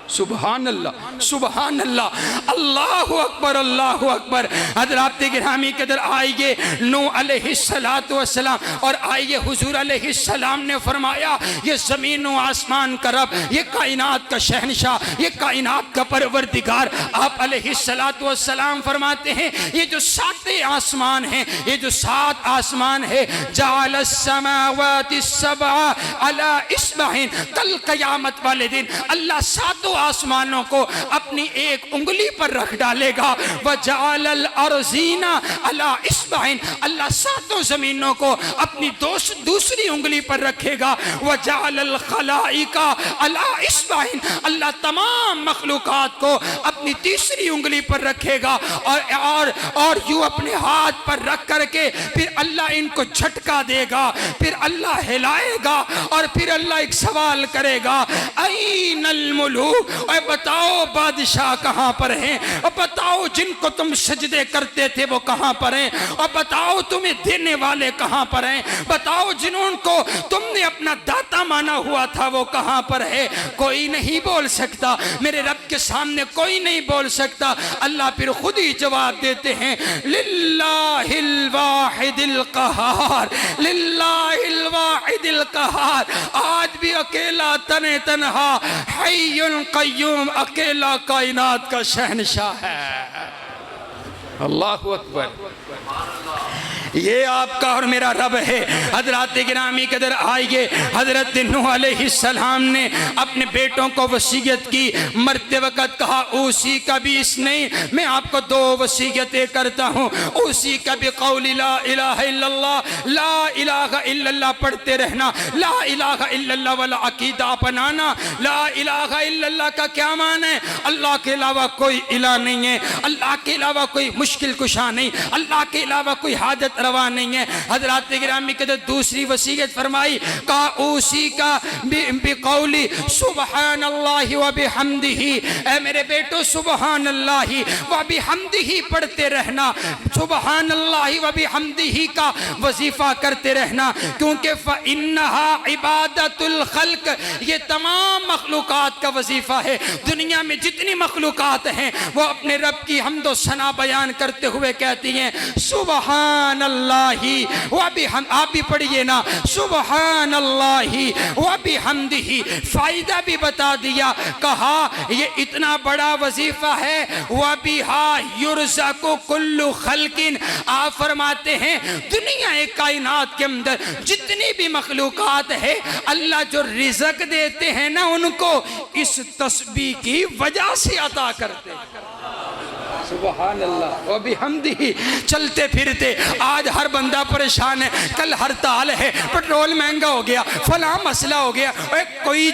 सुबहान अल्लाह, सुबहान अल्लाह, अल्लाहु अकबर, अल्लाहु अकबर। हज़रात गिरामी के दर आइए नूह अलैहिस्सलातु वस्सलाम और आइए हुजूर अलैहिस्सलाम ने फरमाया ये ज़मीन व आसमान का रब, ये कायनात का शहनशाह, ये कायनात का परवरदिगार। आप अलैहिस्सलातु वस्सलाम फरमाते हैं ये जो 7 आसमान हैं, ये जो 7 आसमान है, जालस समावाति सबअ अला इस्बाहिन, कल क़यामत वाले दिन अल्लाह 7 आसमानों को अपनी एक उंगली पर रख डालेगा। वजालल अर्ज़ीना अला इस्बाइन, अल्लाह 7 जमीनों को अपनी दूसरी उंगली पर रखेगा। वजालल खलाइका अला इस्बाइन, अल्लाह तमाम मखलूकात को अपनी तीसरी उंगली पर रखेगा। और यूं अपने हाथ पर रख करके फिर अल्लाह इनको झटका देगा, फिर अल्लाह हिलाएगा और फिर अल्लाह एक सवाल करेगा, ऐनल मुलूक, और बताओ बादशाह कहाँ पर हैं, और बताओ जिनको तुम सजदे करते थे वो कहाँ पर हैं, और बताओ तुम्हें देने वाले कहाँ पर हैं, बताओ जिनको तुमने अपना दाता माना हुआ था वो कहाँ पर है। कोई नहीं बोल सकता, मेरे रब के सामने कोई नहीं बोल सकता। अल्लाह फिर खुद ही जवाब देते हैं, लिल्लाहिल वाहिदिल क़हार, लिल्लाहिल वाहिदिल क़हार। आज भी अकेला तने तन्हा हय्युन क़य्यूम, अकेला कायनात का शहनशाह है। अल्लाहु अकबर। ये आपका और मेरा रब है। हज़रात गिरामी के दर आइए, हज़रत नूह अलैहिस्सलाम ने अपने बेटों को वसीयत की, मरते वक़्त कहा उसी का भी नहीं, मैं आपको 2 वसीयतें करता हूँ। उसी का भी कौली ला इलाहा इल्लल्लाह, ला इलाहा इल्लल्लाह पढ़ते रहना, ला इलाहा इल्लल्लाह वाला अकीदा अपनाना। ला इलाहा इल्लल्लाह का क्या मान है? अल्लाह के अलावा कोई इलाह नहीं है, अल्लाह के अलावा कोई मुश्किल कुशा नहीं, अल्लाह के अलावा कोई हाजत रवा नहीं है। हज़रात गिरामी के दूसरी वसीयत फरमाई, कहा उसी का बिकौली सुबहानल्लाहि व बिहम्दिही, ऐ मेरे बेटो सुबहानल्लाहि व बिहम्दिही पढ़ते रहना, सुबहानल्लाहि व बिहम्दिही का वजीफा करते रहना, क्योंकि फ़इन्नहा इबादतुल खल्क, ये तमाम मखलूकात का वजीफा है। दुनिया में जितनी मखलूकात हैं वो अपने रब की हम्दो सना बयान करते हुए कहती हैं सुबहान अल्लाही व बिहम, आप भी पढ़िए ना, सुबहान अल्लाही व बिहम्दिही। फायदा भी बता दिया, कहा ये इतना बड़ा वजीफा है। व बिहा युरज़क़ु कुल्लु खल्किन, आप फरमाते हैं दुनिया कायनात के अंदर जितनी भी मखलूकात है अल्लाह जो रिज़्क़ देते हैं ना उनको इस तस्बीह की वजह से अता करते हैं। सुबहान अल्लाह व बिहम्दिही। चलते फिरते आज हर बंदा परेशान है, कल हड़ताल है, पेट्रोल महंगा हो गया, फला मसला हो गया, कोई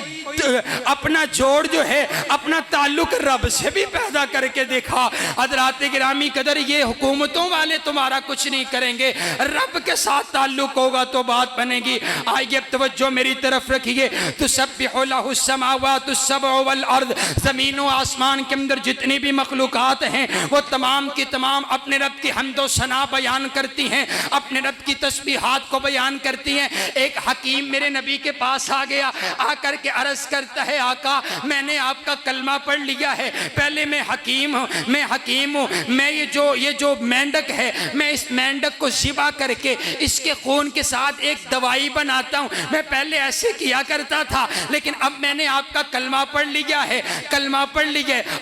अपना जोड़ जो है, अपना ताल्लुक रब से भी पैदा करके देखा। हज़रात गिरामी कदर, ये हुकूमतों वाले तुम्हारा कुछ नहीं करेंगे, रब के साथ ताल्लुक होगा तो बात बनेगी। आइए अब तवज्जो मेरी तरफ रखिए। तुसब्बिहु लहु समावातु सबअ वल अर्द, ज़मीन व आसमान के अंदर जितनी भी मखलूक़ात हैं वो तमाम की तमाम अपने रब की हम्द व सना बयान करती हैं, अपने रब की तस्बीहात को बयान करती हैं। एक हकीम मेरे नबी के पास आ गया, आकर के अर्ज करता है, आका मैंने आपका कलमा पढ़ लिया है, पहले मैं हकीम हूँ, मैं ये जो मेंढक है, मैं इस मेंढक को ज़िबा करके इसके खून के साथ एक दवाई बनाता हूँ। मैं पहले ऐसे किया करता था, लेकिन अब मैंने आपका कलमा पढ़ लिया है,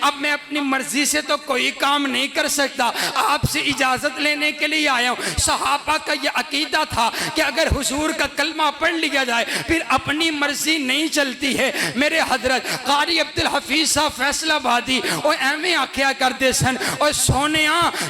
अब मैं अपनी मर्जी से तो कोई काम नहीं कर सकता, आपसे इजाज़त लेने के लिए आया हूँ। सहाबा का यह अकीदा था कि अगर हुजूर का कलमा पढ़ लिया जाए फिर अपनी मर्जी नहीं चलती है। मेरे हजरत कारी अब्दुल हफीज साहब फैसलाबादी और एवं आख्या करते सन, और सोने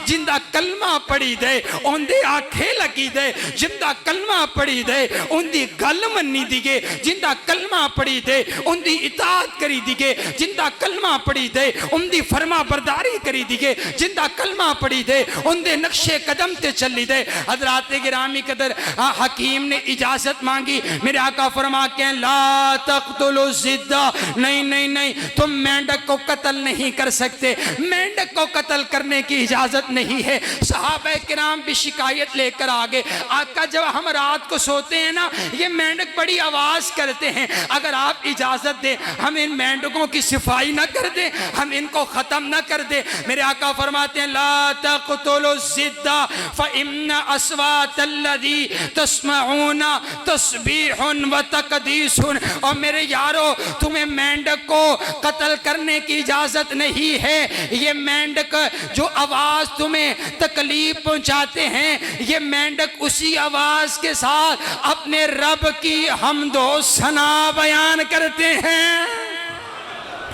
जिंदा कलमा पढ़ी दे उनकी आंखें लगी दे, जिंदा कलमा पढ़ी दे उनकी गल मनी दिगे, जिंदा कलमा पढ़ी दे उनकी इताअत करी दिगे, जिंदा कलमा पढ़ी दे उनकी फरमा बरदारी करी दिगे, जिंदा कलमा पढ़ी दे उनके नक्शे कदम ते चली दे। हजरात गिरामी कदर, हकीम ने इजाजत मांगी, मेरे आका फरमा के ला तक़्तुलु ज़िद्दा, नहीं, तुम मेंढक को कत्ल नहीं कर सकते, मेंढक को कत्ल करने की इजाजत नहीं है। सहाबा किराम भी शिकायत लेकर आ गए, आका जब हम रात को सोते हैं ना, ये मेंढक बड़ी आवाज करते हैं, अगर आप इजाजत दें हम इन मेंढकों की सफाई ना कर दें, हम इनको खत्म ना कर दें। मेरे आका फरमाते हैं ला तक़्तुलु ज़िद्दा फ़इन्न अस्वातल्लज़ी तस्मऊना तस्बीहुन व तक़दीसुन, और मेरे यारो तुम्हें मेंढक को कत्ल करने की इजाजत नहीं है। ये मेंढक जो आवाज तुम्हें तकलीफ पहुंचाते हैं, ये मेंढक उसी आवाज के साथ अपने रब की हम्दो सना बयान करते हैं।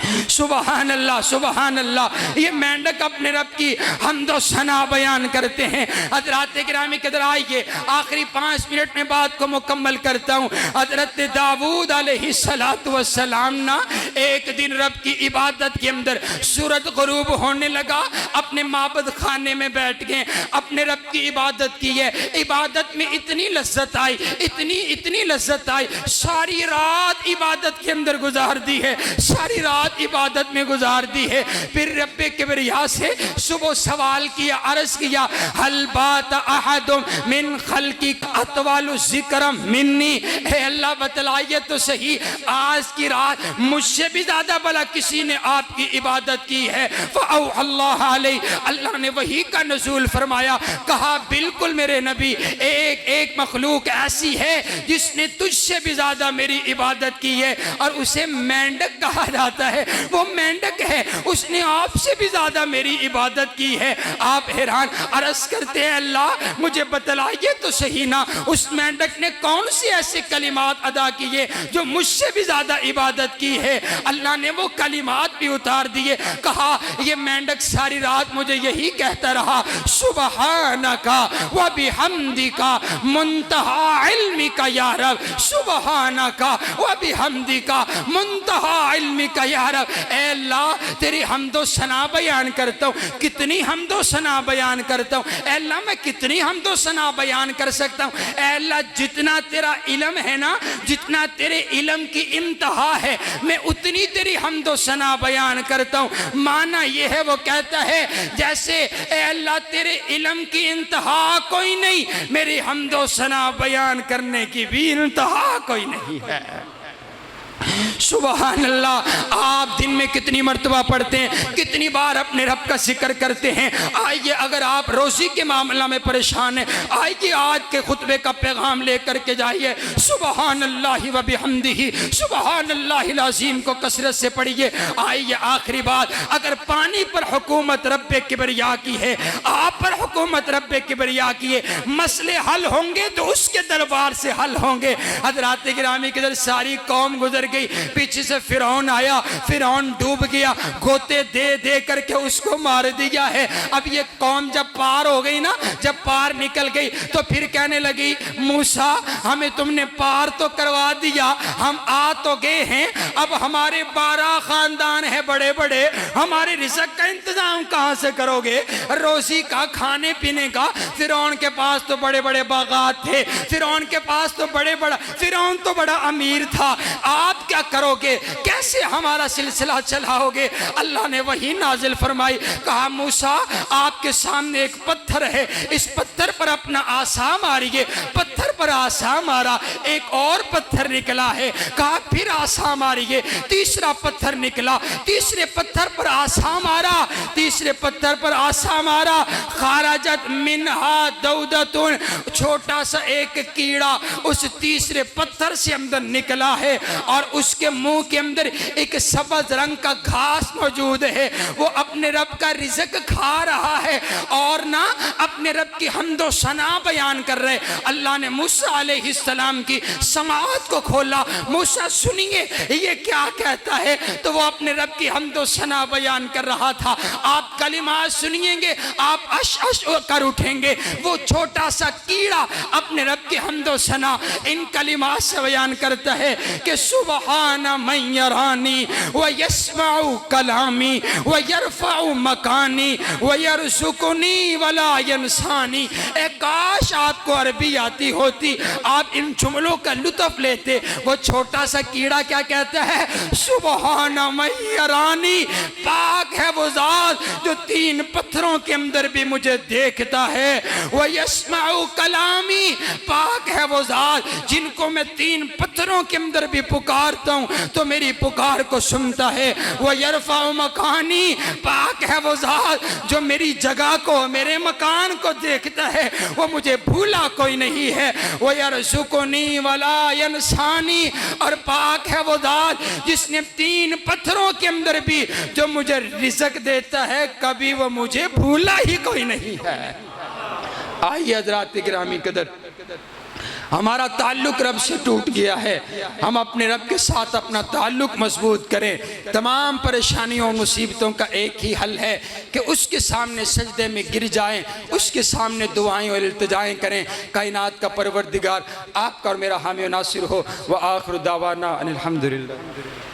सुबहान अल्लाह, सुबहान अल्लाह, ये मेंढक अपने रब की हम्दो सना बयान करते हैं। हज़रात गिरामी कदर, आइए आखिरी 5 मिनट में बात को मुकम्मल करता हूँ। हज़रत दाऊद अलैहिस्सलातु वस्सलाम ना एक दिन रब की इबादत के अंदर सूरज गुरूब होने लगा, अपने माबद खाने में बैठ गए, अपने रब की इबादत की है। इबादत में इतनी लज्जत आई, इतनी लज्जत आई, सारी रात इबादत के अंदर गुजार दी है, सारी रात इबादत में गुजार दी है। फिर रब्बे किबरिया से सुबह सवाल किया, अर्ज किया, हल बात अहदुम मिन खल्की अतवालु ज़िक्रम मिन्नी, हे अल्लाह बतलाइए तो सही, आज की रात मुझसे भी ज्यादा भला किसी ने आपकी इबादत की है। फ़अौहल्लाहु अलैहि, अल्लाह ने वही का नज़ूल फरमाया, कहा बिल्कुल मेरे नबी, एक मखलूक ऐसी है जिसने तुझसे भी ज्यादा मेरी इबादत की है, और उसे मेंढक कहा जाता है। वो मेंढक है, उसने आपसे भी ज्यादा मेरी इबादत की है। आप हैरान, अर्ज करते हैं अल्लाह मुझे बतलाइए तो सही ना, उस मेंढक ने कौन सी ऐसे कलिमात अदा किए जो मुझसे भी ज्यादा इबादत की है। अल्लाह ने वो कलिमात भी उतार दिए, कहा ये मेंढक सारी रात मुझे यही कहता रहा, सुबहानका व बिहम्दिका मुंतहा इल्मिका या रब, सुबहानका व बिहम्दिका मुंतहा इल्मिका या रब। ऐ अल्लाह तेरी हम्दो सना बयान करता हूँ, कितनी हम्दो सना बयान करता हूँ। ऐ अल्लाह मैं कितनी हम्दो सना बयान कर सकता हूँ। ऐ अल्लाह जितना तेरा इल्म है ना, जितना तेरे इल्म की इंतहा है, मैं उतनी तेरी हम्दो सना बयान करता हूँ। माना ये है, वो कहता है जैसे ऐ अल्लाह तेरे इल्म की इंतहा कोई नहीं, मेरी हम्दो सना बयान करने की भी इंतहा कोई नहीं है। सुबहान अल्लाह। आप दिन में कितनी मर्तबा पढ़ते हैं, कितनी बार अपने रब का जिक्र करते हैं। आइए अगर आप रोज़ी के मामला में परेशान हैं, आइए आज के खुतबे का पैगाम लेकर के जाइए। सुबहान अल्लाह व बिहम्दिही सुबहान अल्लाहिल अज़ीम को कसरत से पढ़िए। आइए आखिरी बात, अगर पानी पर हुकूमत रब्बे किबरिया की है, आप पर हुकूमत रब्बे किबरिया की है, मसले हल होंगे तो उसके दरबार से हल होंगे। हज़रात गिरामी के सारी कौम गुजर गई, पीछे से फिरौन आया, फिरौन डूब गया, गोते दे दे करके उसको मार दिया है। अब ये कौम जब पार हो गई ना, जब पार निकल गई तो फिर कहने लगी मूसा हमें तुमने पार तो करवा दिया, हम आ तो गए हैं, अब हमारे 12 खानदान है बड़े बड़े, हमारे रिज़्क़ का इंतजाम कहां से करोगे, रोजी का, खाने पीने का। फिरौन के पास तो बड़े बड़े बागात थे, फिरौन के पास तो फिरौन तो बड़ा अमीर था, आप क्या करोगे, कैसे हमारा सिलसिला चलाओगे। अल्लाह ने वही नाजिल फरमाई, कहा मूसा आपके सामने एक पत्थर है, इस पत्थर पर अपना आसा मारिए। पत्थर पर आसा मारा, एक और पत्थर निकला है, कहा फिर आसा मारिए। तीसरा पत्थर निकला, तीसरे पत्थर पर आसा मारा, तीसरे पत्थर पर आसा मारा, खारजत मिनहा दौदतुन, छोटा सा एक कीड़ा उस तीसरे पत्थर से अंदर निकला है और उसके मुंह के अंदर एक सब्ज रंग का घास मौजूद है। वो अपने रब का रिज़्क़ खा रहा है और ना अपने रब की हम्दो सना बयान कर रहे। अल्लाह ने मूसा अलैहिस्सलाम की समाअत को खोला, मूसा सुनिए ये क्या कहता है, तो वो अपने रब की हम्दो सना बयान कर रहा था। आप कलिमात सुनिएंगे, आप अश अश कर उठेंगे। वो छोटा सा कीड़ा अपने रब की हम्दो सना इन कलिमात से बयान करता है कि सुबहान मन यरानी व यस्माउ कलामी व यरफाउ मकानी व यरज़ुकुनी वला यनसानी। ए काश आपको अरबी आती होती, आप इन जुमलों का लुत्फ़ लेते। वो छोटा सा कीड़ा क्या कहता है, सुबहान मन यरानी, पाक है वो ज़ात जो 3 पत्थरों के अंदर भी मुझे देखता है। व यस्माउ कलामी, पाक है वो ज़ात जिनको मैं 3 पत्थरों के अंदर भी पुकारता हूँ तो मेरी पुकार को सुनता है। वो यरफ़ाउ मकानी, पाक है वो ज़ात जो मेरी जगह को, मेरे मकान को देखता है, वो मुझे भूला कोई नहीं है। वो यरज़ुकुनी वला यनसानी, और पाक है वो ज़ात जिसने 3 पत्थरों के अंदर भी जो मुझे रिज़्क़ देता है, कभी वो मुझे भूला ही कोई नहीं है। आइए हज़रात गिरामी कदर, हमारा ताल्लुक रब से टूट गया है, हम अपने रब के साथ अपना ताल्लुक मजबूत करें। तमाम परेशानियों और मुसीबतों का एक ही हल है कि उसके सामने सजदे में गिर जाएं, उसके सामने दुआएं और इल्तिजाएं करें। कायनात का परवरदिगार आपका और मेरा हामी और नासिर हो। व आखिर दावाना अनिल हम्दुलिल्लाह।